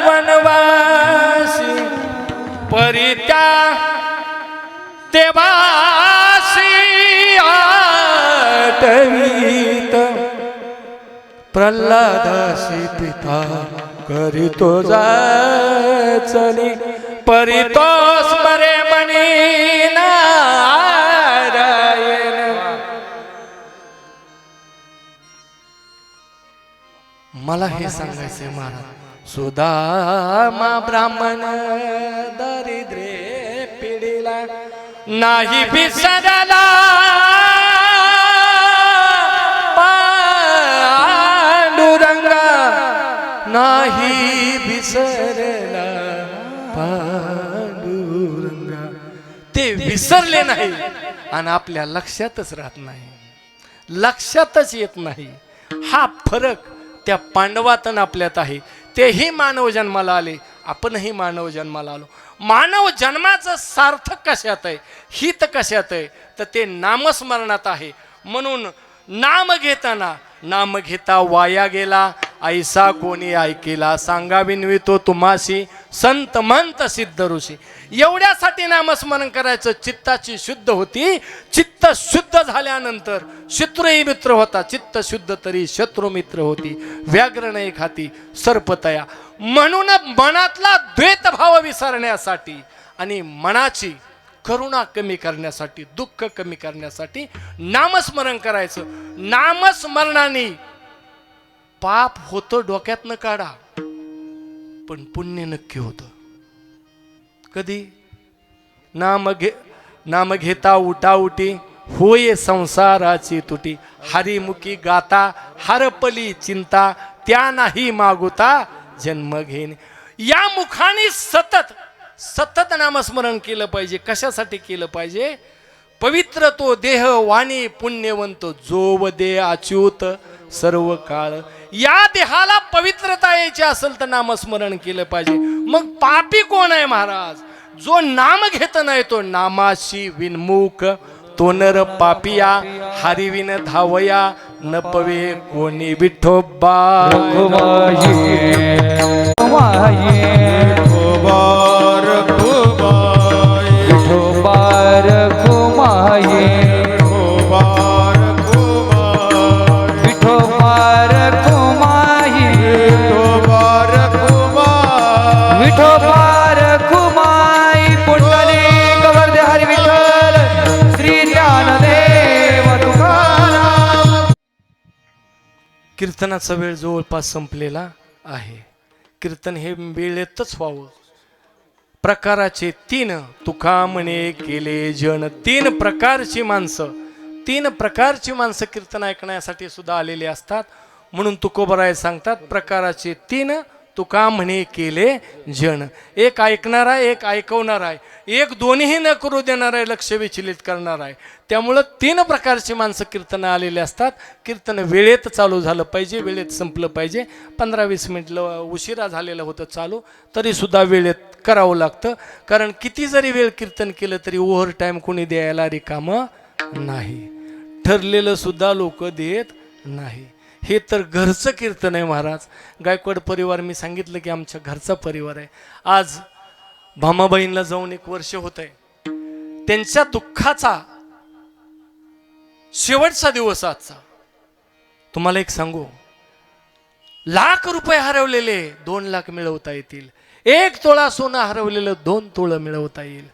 वनवासी. परित्या देवासी आठवीत. प्रल्हादासी पिता करीतो जाचनी. परितोष मरे मनी नारायण. मला हे सांगायचंय महाराज. सुदामा ब्राह्मण दरिद्रे पिढीला नाही विसरला. नाही विसरला पांडुरंगा. ते विसरले नाही आणि आपल्या लक्षातच राहत नाही, लक्षातच येत नाही. हा फरक त्या पांडवात आणि आपल्यात आहे. तेही मानव जन्माला आले, आपणही मानव जन्माला आलो. मानव जन्माचं सार्थक कशात आहे, हित कशात आहे, तर ते नामस्मरणात आहे. म्हणून नाम घेताना नाम घेता वाया गेला ऐसा कोणी ऐकिला सांगा विनवितो तुम्हाशी संत मंत सिद्ध ऋषी. एवढ्यासाठी नामस्मरण करायचं. चित्ताची शुद्ध होती. चित्त शुद्ध झाल्यानंतर शत्रुही मित्र होता. चित्त शुद्ध तरी शत्रू मित्र होती. व्याघ्र नाही खाती सर्पतया. म्हणून मनातला द्वैतभाव विसरण्यासाठी आणि मनाची करुणा कमी करण्यासाठी, दुःख कमी करण्यासाठी नामस्मरण करायचं. नामस्मरणाने पाप होतं डोक्यातनं काढा, पण पुण्य नक्की होतं. कधी? नाम घेता उठा उठी होय संसाराची तुटी. हरिमुखी गाता हरपली चिंता त्या नाही मागुता जन्म घेणे. या मुखाने सतत नामस्मरण केलं पाहिजे. कशासाठी केलं पाहिजे? पवित्र तो देह वाणी पुण्यवंत जो दे अच्युत सर्व काळ. या देहाला पवित्रता यायची असेल तर नामस्मरण केलं पाहिजे. मग पापी कोण आहे महाराज? जो नाम घेत नाही तो नामाशी विनमुख तो नर पापिया. हरिविन धावया न पवे कोणी विठोबा. कीर्तनाचा वेळ जवळपास संपलेला आहे. कीर्तन हे वेळेतच व्हावं. प्रकाराचे 3 तुका म्हणे केले जन. 3 प्रकारची माणसं कीर्तन ऐकण्यासाठी सुद्धा आलेले असतात. म्हणून तुकोबराय सांगतात प्रकाराचे 3 तुका म्हणे केले जन. एक ऐकणार आहे, एक ऐकवणार आहे, एक दोन्ही न करू देणार आहे, लक्ष विचलित करणार आहे. त्यामुळं 3 प्रकारची माणसं कीर्तन आलेले असतात. कीर्तन वेळेत चालू झालं पाहिजे, वेळेत संपलं पाहिजे. 15-20 मिनिट उशिरा झालेलं होतं चालू, तरी सुद्धा वेळेत करावं लागतं. कारण किती जरी वेळ कीर्तन केलं तरी ओव्हर टाईम कोणी द्यायला रिकामं नाही. ठरलेलं सुद्धा लोक देत नाही. हे तर घरचं कीर्तन आहे महाराज. गायकवाड परिवार मी सांगितलं की आमच्या घरचा परिवार आहे. आज भामाबाईंना जाऊन 1 वर्ष होत आहे. त्यांच्या दुःखाचा शेवटचा दिवस आजचा. तुम्हाला एक सांगू, लाख रुपये हरवलेले 2 लाख मिळवता येतील. 1 तोळा सोनं हरवलेलं 2 तोळं मिळवता येईल.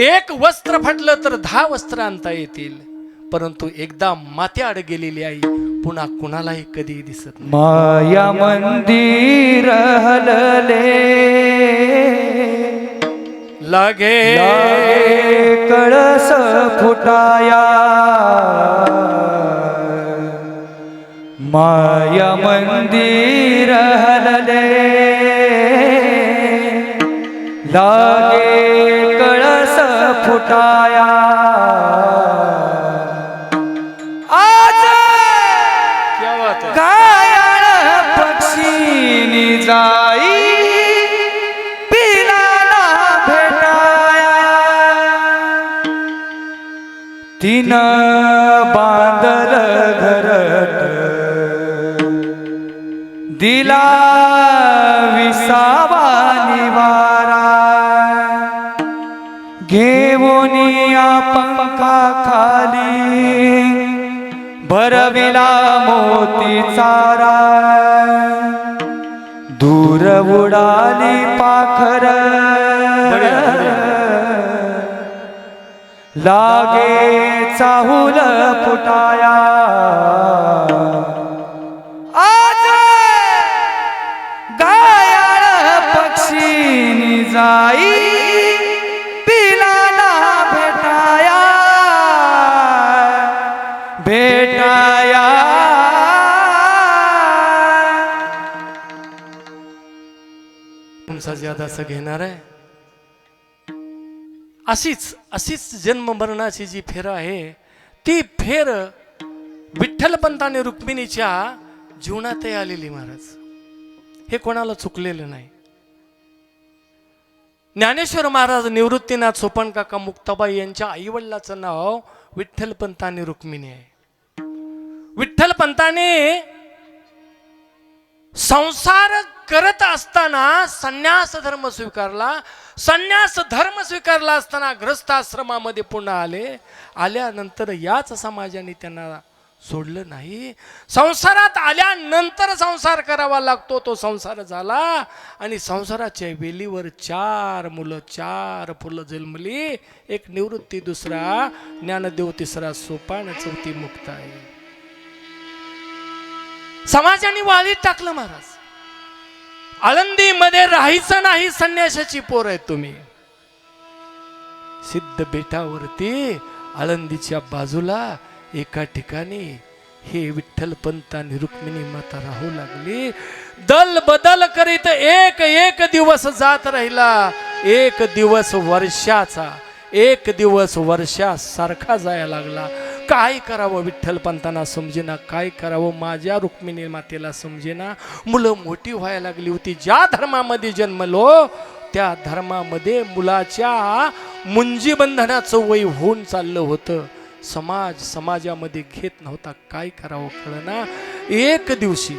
1 वस्त्र फाटलं तर 10 वस्त्र आणता येतील. परंतु एकदा माथ्याआड गेलेली आई पुन्हा कुणालाही कधी दिसत नाही. माया मंदिर हलले लागे कळस फुटाया. माया मंदिर हलले लागे कळस फुटाया. गायाळ पक्षीनी जाई पिलाला भेटाया. तीन बांधल घरट दिला विसावा निवारा. घेऊनिया पंखा खाली भरविला मोती चारा. दूर उडाली पाखर लागे चाहुल फुटाया. आज गायाळ पक्षीनी जाई पिलाला भेटाया. तुमचा ज्यादाच घेणार आहे. अशीच जन्म मरणाची जी फेर आहे ती फेर विठ्ठलपंताने रुक्मिणीच्या जीवनातही आलेली महाराज. हे कोणाला चुकलेलं नाही. ज्ञानेश्वर महाराज, निवृत्तीनाथ, सोपन काका, मुक्ताबाई यांच्या आईवडिलाचं नाव विठ्ठलपंताने रुक्मिणी आहे. विठ्ठलपंताने संसार करत असताना संन्यास धर्म स्वीकारला. संन्यास धर्म स्वीकारला असताना गृहस्थाश्रमामध्ये पुन्हा आल्यानंतर याच समाजाने त्यांना सोडलं नाही. संसारात आल्यानंतर संसार करावा लागतो. तो संसार झाला आणि संसाराच्या वेलीवर 4 मुलं 4 फुलं जन्मली. एक निवृत्ती, दुसरा ज्ञानदेव, तिसरा सोपान, चौथी मुक्त आहे. समाजाने वाळीत टाकलं महाराज. आळंदीमध्ये राहायचं नाही, संन्यासाची पोर आहे तुम्ही. सिद्ध बेटावरती आळंदीच्या बाजूला एका ठिकाणी हे विठ्ठलपंत आणि रुक्मिणी माता राहू लागली. दल बदल करीत एक दिवस जात राहिला. एक दिवस वर्षाचा, एक दिवस वर्षासारखा जायला लागला. काय करावं विठ्ठलपंतांना समजेना, काय करावं माझ्या रुक्मिणी मातेला समजेना. मुलं मोठी व्हायला लागली होती. ज्या धर्मामध्ये जन्मलो त्या धर्मामध्ये मुलाच्या मुंजी बंधनाचं वय होऊन चाललं होतं. समाजामध्ये घेत नव्हता. काय करावं कळना. एक दिवशी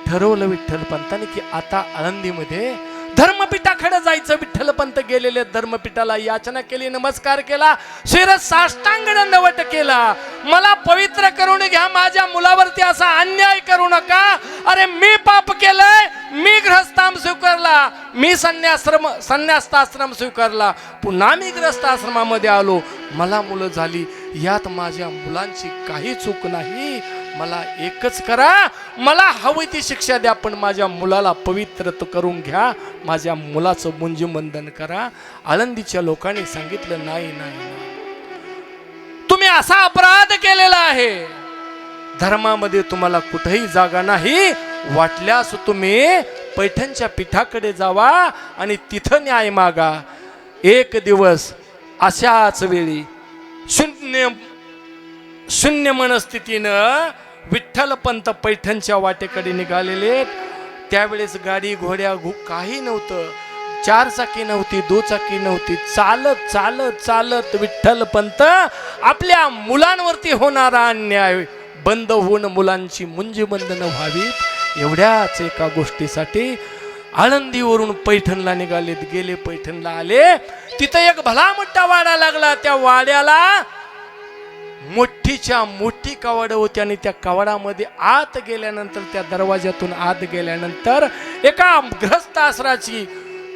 ठरवलं विठ्ठलपंतांनी की आता आळंदीमध्ये धर्मपीठाकडे जायचं. विठ्ठलपंत गेलेले धर्मपीठाला याचना केली, नमस्कार केला, शिरस साष्टांग दंडवत केला. मला पवित्र करून घ्या, माझ्या मुलावरती असा अन्याय करू नका. अरे मी पाप केलंय, मी गृहस्थाश्रम स्वीकारला, मी संन्यासाश्रम स्वीकारला, पुन्हा मी गृहस्थाश्रमामध्ये आलो, मला मुलं झाली, यात माझ्या मुलांची काही चूक नाही. मला एकच करा, मला हवी ती शिक्षा द्या, पण माझ्या मुलाला पवित्र करून घ्या, माझ्या मुलाचं मुंजीबंधन करा. आळंदीच्या लोकांनी सांगितलं नाही, तुम्ही असा अपराध केलेला आहे, धर्मामध्ये तुम्हाला कुठेही जागा नाही. वाटल्यास तुम्ही पैठणच्या पीठाकडे जावा आणि तिथं न्याय मागा. एक दिवस अशाच वेळी शून्य मनस्थितीनं विठ्ठलपंत पैठणच्या वाटेकडे निघालेले. त्यावेळेस गाडी घोड्या काही नव्हतं, 4 चाकी नव्हती, 2 चाकी नव्हती. चालत चालत चालत विठ्ठलपंत आपल्या मुलांवरती होणारा अन्याय बंद होऊन मुलांची मुंजीबंधनं व्हावीत एवढ्याच एका गोष्टीसाठी आळंदीवरून पैठणला निघालेत. गेले, पैठणला आले. तिथं एक भला मोठा वाडा लागला. त्या वाड्याला मोठीच्या मोठी कवाडं होती आणि त्या कवाडामध्ये आत गेल्यानंतर, त्या दरवाज्यातून आत गेल्यानंतर एका गृहस्थाश्रमाची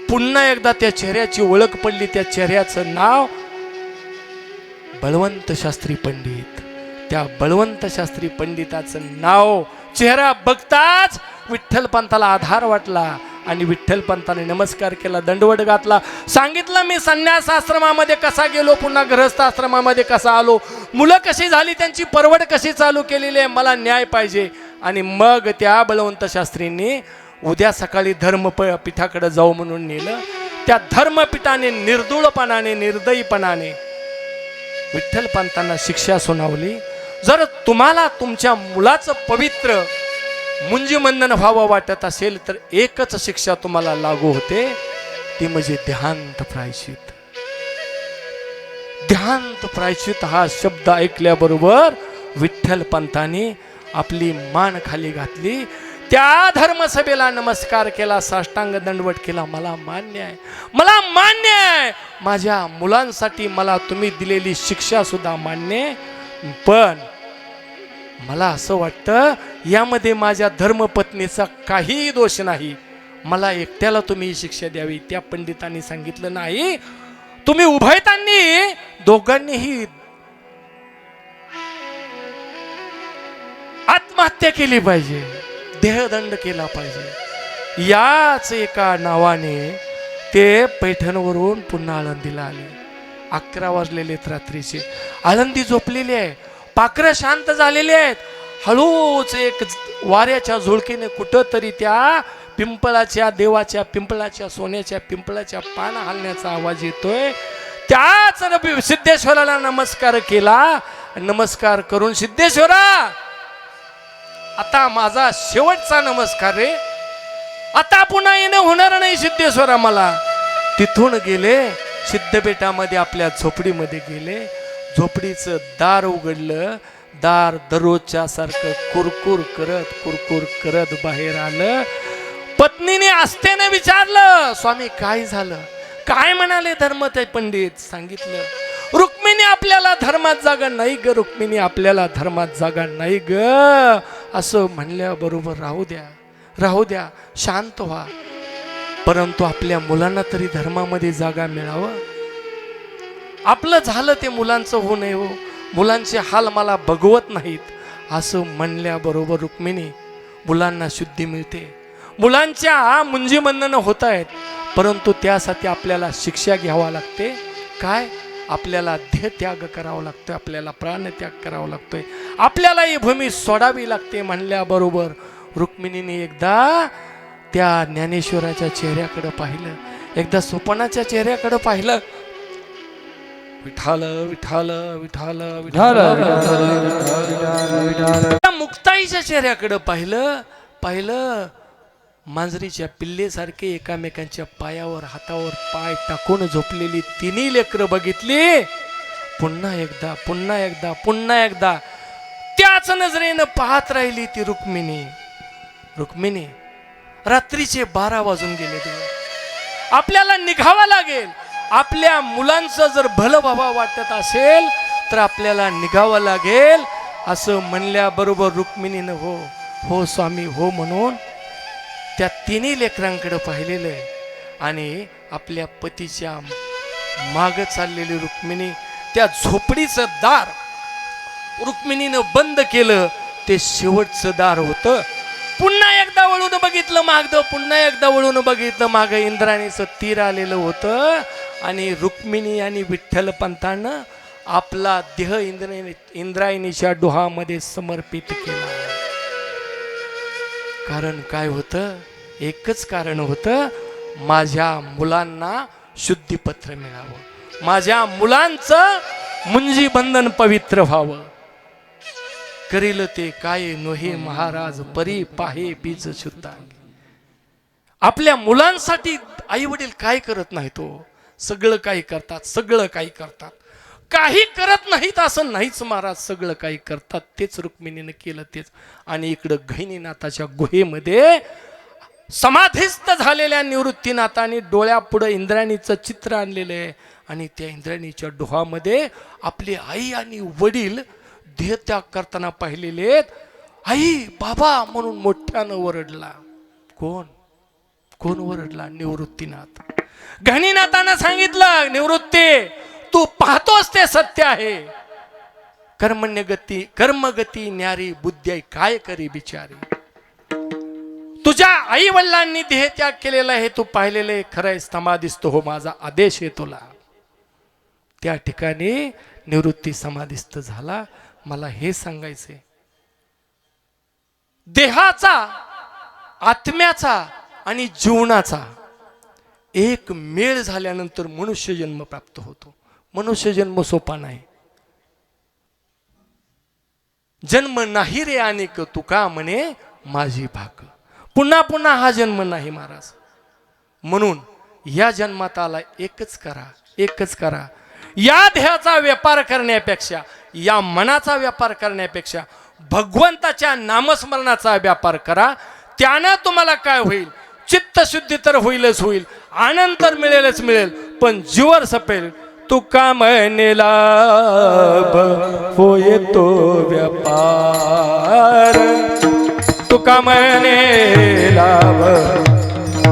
पुन्हा एकदा त्या चेहऱ्याची ओळख पडली. त्या चेहऱ्याचं नाव बळवंत शास्त्री पंडित. त्या बळवंत शास्त्री पंडिताचं नाव चेहरा बघताच विठ्ठलपंताला आधार वाटला आणि विठ्ठलपंताने नमस्कार केला, दंडवत घातला. सांगितलं मी संन्यास आश्रमामध्ये कसा गेलो, पुन्हा गृहस्थ आश्रमामध्ये कसा आलो, मुलं कशी झाली, त्यांची परवड कशी चालू केलेली आहे, मला न्याय पाहिजे. आणि मग त्या बळवंत शास्त्रींनी उद्या सकाळी धर्मपीठाकडे जाऊ म्हणून नेलं. त्या धर्मपीठाने निर्दूळपणाने, निर्दयीपणाने विठ्ठलपंतांना शिक्षा सुनावली. जर तुम्हाला तुमच्या मुलाचं पवित्र मुंजीबंधन व्हावं वाटत असेल तर एकच शिक्षा तुम्हाला लागू होते, ती म्हणजे देहांत प्रायश्चित. देहांत प्रायश्चित हा शब्द ऐकल्याबरोबर विठ्ठलपंतांनी आपली मान खाली घातली. त्या धर्मसभेला नमस्कार केला, साष्टांग दंडवत केला. मला मान्य आहे, मला मान्य आहे, माझ्या मुलांसाठी मला तुम्ही दिलेली शिक्षा सुद्धा मान्य आहे, पण मला असं वाटतं यामध्ये माझ्या धर्मपत्नीचा काहीही दोष नाही, मला एकट्याला तुम्ही ही शिक्षा द्यावी. त्या पंडितांनी सांगितलं नाही, तुम्ही उभयतांनी दोघांनीही आत्महत्या केली पाहिजे, देहदंड केला पाहिजे. याच एका नावाने ते पैठणवरून पुन्हा आळंदीला आले. 11 वाजलेले रात्रीचे. आळंदी झोपलेली आहे, पाखरं शांत झालेली आहेत. हळूच एक वाऱ्याच्या झुळकीने कुठं तरी त्या पिंपळाच्या, देवाच्या पिंपळाच्या, सोन्याच्या पिंपळाच्या पानं हलण्याचा आवाज येतोय. त्याच सिद्धेश्वराला नमस्कार केला. नमस्कार करून, सिद्धेश्वरा आता माझा शेवटचा नमस्कार रे, आता पुन्हा येणं होणार नाही सिद्धेश्वरा मला. तिथून गेले, सिद्धबेटामध्ये आपल्या झोपडीमध्ये गेले. झोपडीचं दार उघडलं. दार दररोजच्या सारखं कुरकुर करत बाहेर आलं. पत्नीने आस्थेने विचारलं, स्वामी काय झालं, काय म्हणाले धर्मते पंडित? सांगितलं, रुक्मिणी आपल्याला धर्मात जागा नाही ग, रुक्मिणी आपल्याला धर्मात जागा नाही ग. असं म्हणल्याबरोबर राहू द्या, शांत व्हा, परंतु आपल्या मुलांना तरी धर्मामध्ये जागा मिळावं. आपलं झालं ते मुलांचं हो नाही हो, मुलांचे हाल मला बघवत नाहीत असं म्हणल्याबरोबर रुक्मिणी मुलांना शुद्धी मिळते. मुलांच्या मुंजी बंधनं होत आहेत, परंतु त्यासाठी आपल्याला शिक्षा घ्यावा लागते. काय? आपल्याला देहत्याग करावा लागतोय, आपल्याला प्राणत्याग करावा लागतोय, आपल्याला ही भूमी सोडावी लागते. म्हणल्याबरोबर रुक्मिणीने एकदा त्या ज्ञानेश्वराच्या चेहऱ्याकडे पाहिलं, एकदा सोपानाच्या चेहऱ्याकडे पाहिलं. विठाल विठाल विठाल विठाल मुक्ताईच्या चेहऱ्याकडे पाहिलं. मांजरीच्या पिल्लेसारखे एकामेकांच्या पायावर हातावर पाय टाकून झोपलेली तिन्ही लेकरं बघितली. पुन्हा एकदा त्याच नजरेनं पाहत राहिली ती रुक्मिणी. रात्रीचे 12 वाजून गेले. आपल्याला निघावं लागेल. आपल्या मुलांचं जर भलं व्हावं वाटत असेल तर आपल्याला निघावं लागेल. असं म्हणल्याबरोबर रुक्मिणीनं हो स्वामी हो म्हणून त्या तिन्ही लेकरांकडे पाहिलेलं आहे आणि आपल्या पतीच्या माग चाललेली रुक्मिणी त्या झोपडीचं दार रुक्मिणीनं बंद केलं. ते शेवटचं दार होतं. पुन्हा एकदा वळून बघितलं मागं, पुन्हा एकदा वळून बघितलं मागं. इंद्राणीचं तीर आलेलं होतं आणि रुक्मिणी आणि विठ्ठलपंतानं आपला देह इंद्रायणीच्या डोहामध्ये समर्पित केला. कारण काय होतं? एकच कारण होतं, माझ्या मुलांना शुद्धीपत्र मिळावं, माझ्या मुलांचं मुंजी बंधन पवित्र व्हावं. करील ते काय नोहे महाराज परी पाहे बीज शुद्धा. आपल्या मुलांसाठी आई वडील काय करत नाही तो, सगळं काही करतात. काही करत नाहीत असं नाहीच महाराज, सगळं काही करतात. तेच रुक्मिणीनं केलं तेच. आणि इकडं गहिनीनाथाच्या गुहेमध्ये समाधिस्थ झालेल्या निवृत्तीनाथाने डोळ्यापुढं इंद्राणीचं चित्र आणलेलं आहे आणि त्या इंद्राणीच्या डोहामध्ये आपली आई आणि वडील देहत्याग करताना पाहिलेले आहेत. आई बाबा म्हणून मोठ्यानं ओरडला. कोण ओरडला? निवृत्तीनाथ. गहिनीनाथानं सांगितलं, निवृत्ती तू पाहतोस ते सत्य आहे. कर्मगती न्यारी बुद्धी काय करी बिचारी. तुझ्या आई वडिलांनी देहत्याग केलेला आहे, तू पाहिलेले खरंय, समाधिस्थ हो, माझा आदेश आहे तुला. त्या ठिकाणी निवृत्ती समाधिस्थ झाला. मला हे सांगायचंय, देहाचा आत्म्याचा आणि जीवनाचा एक मेळ झाल्यानंतर मनुष्य जन्म प्राप्त होतो. मनुष्य जन्म सोपा नाही. जन्म नाही रे अनेक तुका म्हणे माझी भाग. पुन्हा हा जन्म नाही महाराज. म्हणून या जन्मात आला एकच करा. या देहाचा व्यापार करण्यापेक्षा, या मनाचा व्यापार करण्यापेक्षा भगवंताच्या नामस्मरणाचा व्यापार करा. त्यानं तुम्हाला काय होईल? चित्तशुद्धी तर होईलच होईल, आनंद तर मिळेलच मिळेल, पण जीवर सपेल. तुका म्हणे लाभ होय तो व्यापार. तुका म्हणे लाभ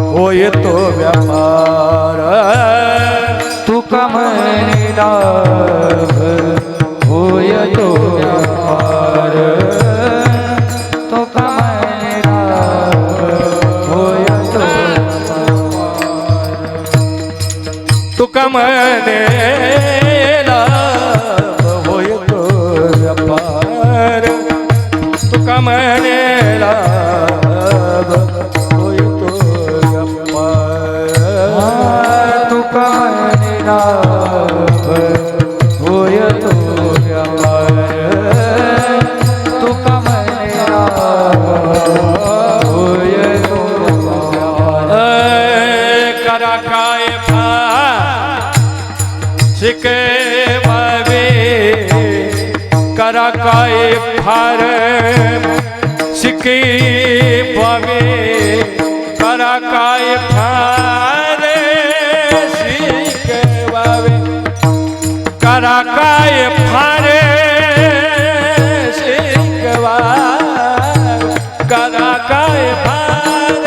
होय तो व्यापार. तुका म्हणे लाभ होय तो व्यापार. तुका म्हणे लाभ होय तो व्यापार. तुका म्हणे लाभ होय तो व्यापार. तुका म्हणे लाभ होय तो व्यापार. तुका म्हणे लाभ होय तो काय फार शिकी पावे करा काय फार शिकवावे करा काय फार शिकवा करा काय फार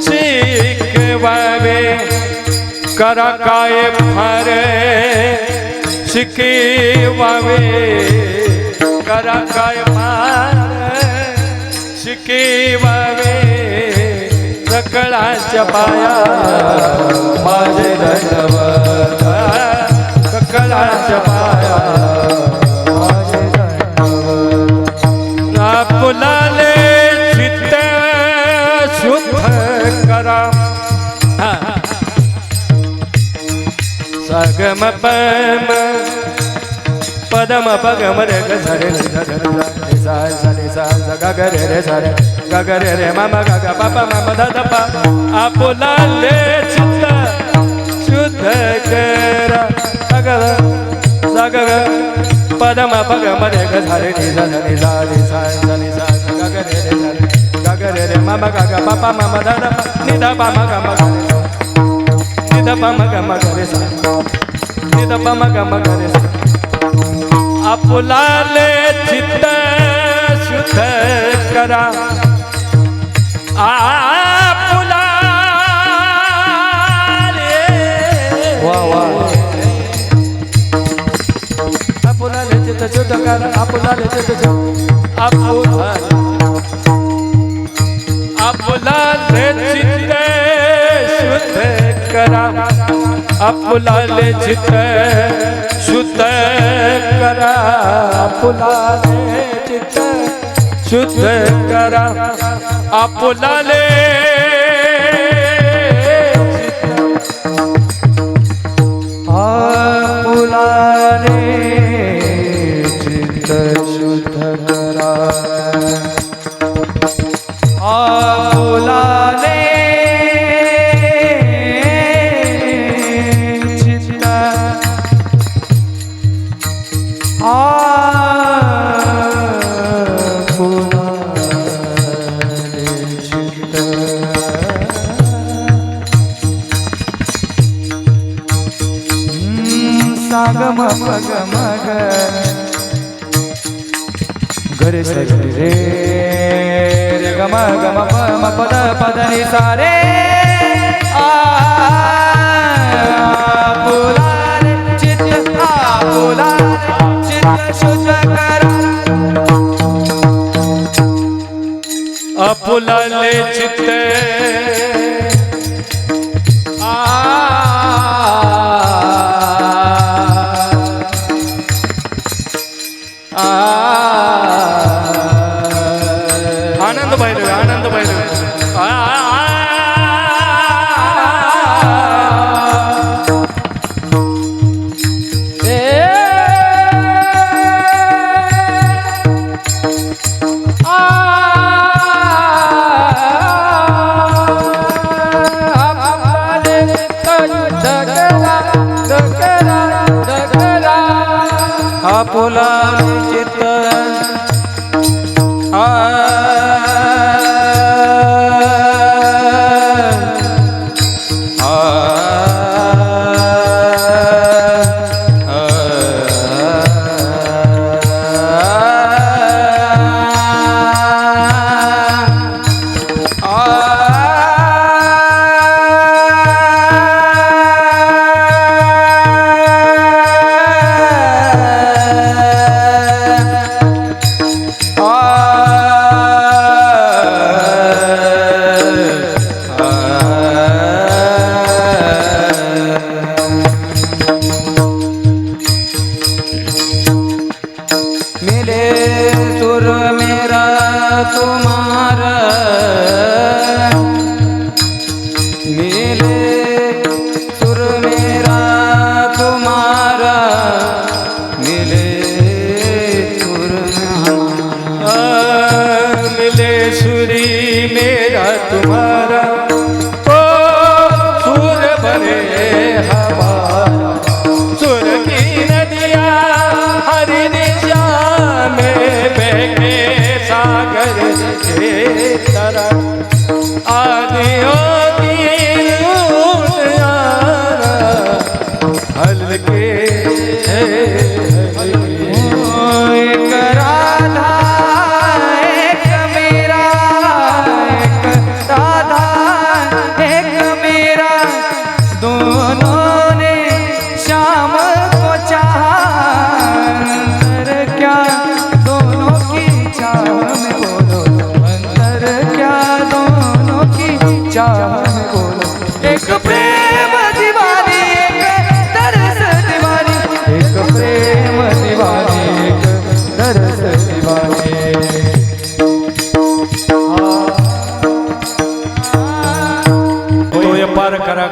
शिकवावे करा काय फार शिकवावे करा काय फार शिकवावे सकळाच्या पाया माझे दंडवत सकळाच्या पाया माझे दंडवत आपुलाले चित्त शुद्ध करा सगम पम पदम पगम रे ग सरे रे सा सरे सा ग ग रे रे सरे ग ग रे रे मम ग ग प प मम ध ध प आपुलाले चित्त शुद्ध करा ग ग ग पदम पगम रे ग सरे रे सा रे सा सरे सा ग ग रे रे सरे ग ग रे रे मम ग ग प प मम ध ध प नि ध प म ग म नि ध प म ग म ग रे सा नि ध प म ग म ग रे सा आपुलाले चित्त शुद्ध करा आपुलाले वा वा आपुलाले चित्त शुद्ध करा आपुलाले चित्त आपुलाले चित्त शुद्ध करा आपुलाले चित्त शुद्ध करा आपुलाले चित्त शुद्ध करा आपुलाले आपुलाले चित्त शुद्ध करा आपुलाले चित्त सागम पगम ग गरे सरे रे रे गम गम प म पद पद नि सा रे आपुलाले चित्त शुद्ध करा आपुलाले चित्त आनंद भैरव आनंद भैरव आपुलाले चित्त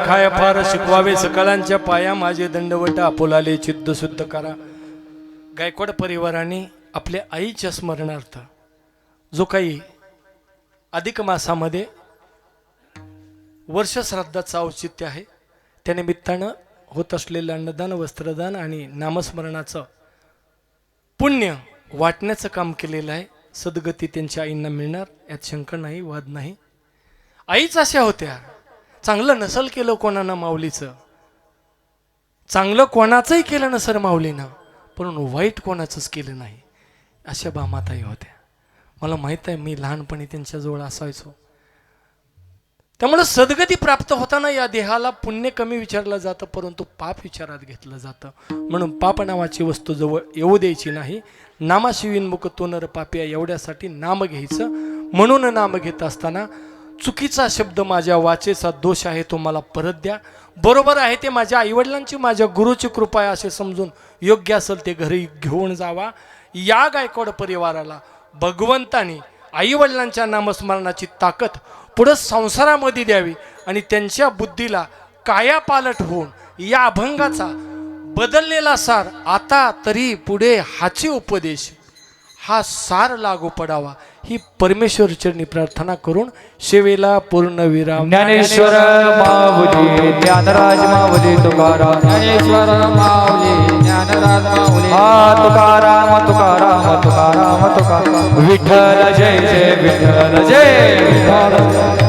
खाय फार शिकवावे सकळांच्या पाया माझे दंडवट आपुलाले चित्त शुद्ध करा. गायकवाड परिवाराने आपल्या आईच्या स्मरणार्थ जो काही अधिक मासामध्ये वर्ष श्राद्धाचं औचित्य आहे त्या निमित्तानं होत असलेलं अन्नदान वस्त्रदान आणि नामस्मरणाचं पुण्य वाटण्याचं काम केलेलं आहे. सद्गती त्यांच्या आईंना मिळणार यात शंका नाही, वाद नाही. आईच अशा होत्या, चांगलं नसल केलं कोणानं माऊलीचं, चांगलं कोणाचंही केलं नसर माऊलीनं, पण वाईट कोणाचंच केलं नाही, अशा बामाताई होत्या. मला माहीत आहे, मी लहानपणी त्यांच्याजवळ असायचो. त्यामुळे सद्गती प्राप्त होताना या देहाला पुण्य कमी विचारलं जातं, परंतु पाप विचारात घेतलं जातं. म्हणून पाप नावाची वस्तू जवळ येऊ द्यायची नाही. नामाशिवीन मुख तो नर पापिया, एवढ्यासाठी नाम घ्यायचं. म्हणून नाम घेत असताना चुकीचा शब्द माझ्या वाचेचा दोष आहे तो मला परत द्या. बरोबर आहे ते माझ्या आईवडिलांची माझ्या गुरुची कृपा आहे असे समजून योग्य असेल ते घरी घेऊन जावा. या गायकवाड परिवाराला भगवंतानी आईवडिलांच्या नामस्मरणाची ताकद पुढं संसारामध्ये द्यावी आणि त्यांच्या बुद्धीला कायापालट होऊन या अभंगाचा बदललेला सार आता तरी पुढे हाची उपदेश हा सार लागू पडावा ही परमेश्वर चरणी प्रार्थना करून सेवेला पूर्णविराम. ज्ञानेश्वर माऊली ज्ञानराज माऊली तुकाराम, ज्ञानेश्वर माऊली ज्ञानराज माऊली तुकाराम तुकाराम तुकाराम तुकाराम. विठ्ठल जय जय विठ्ठल जय विठ्ठल.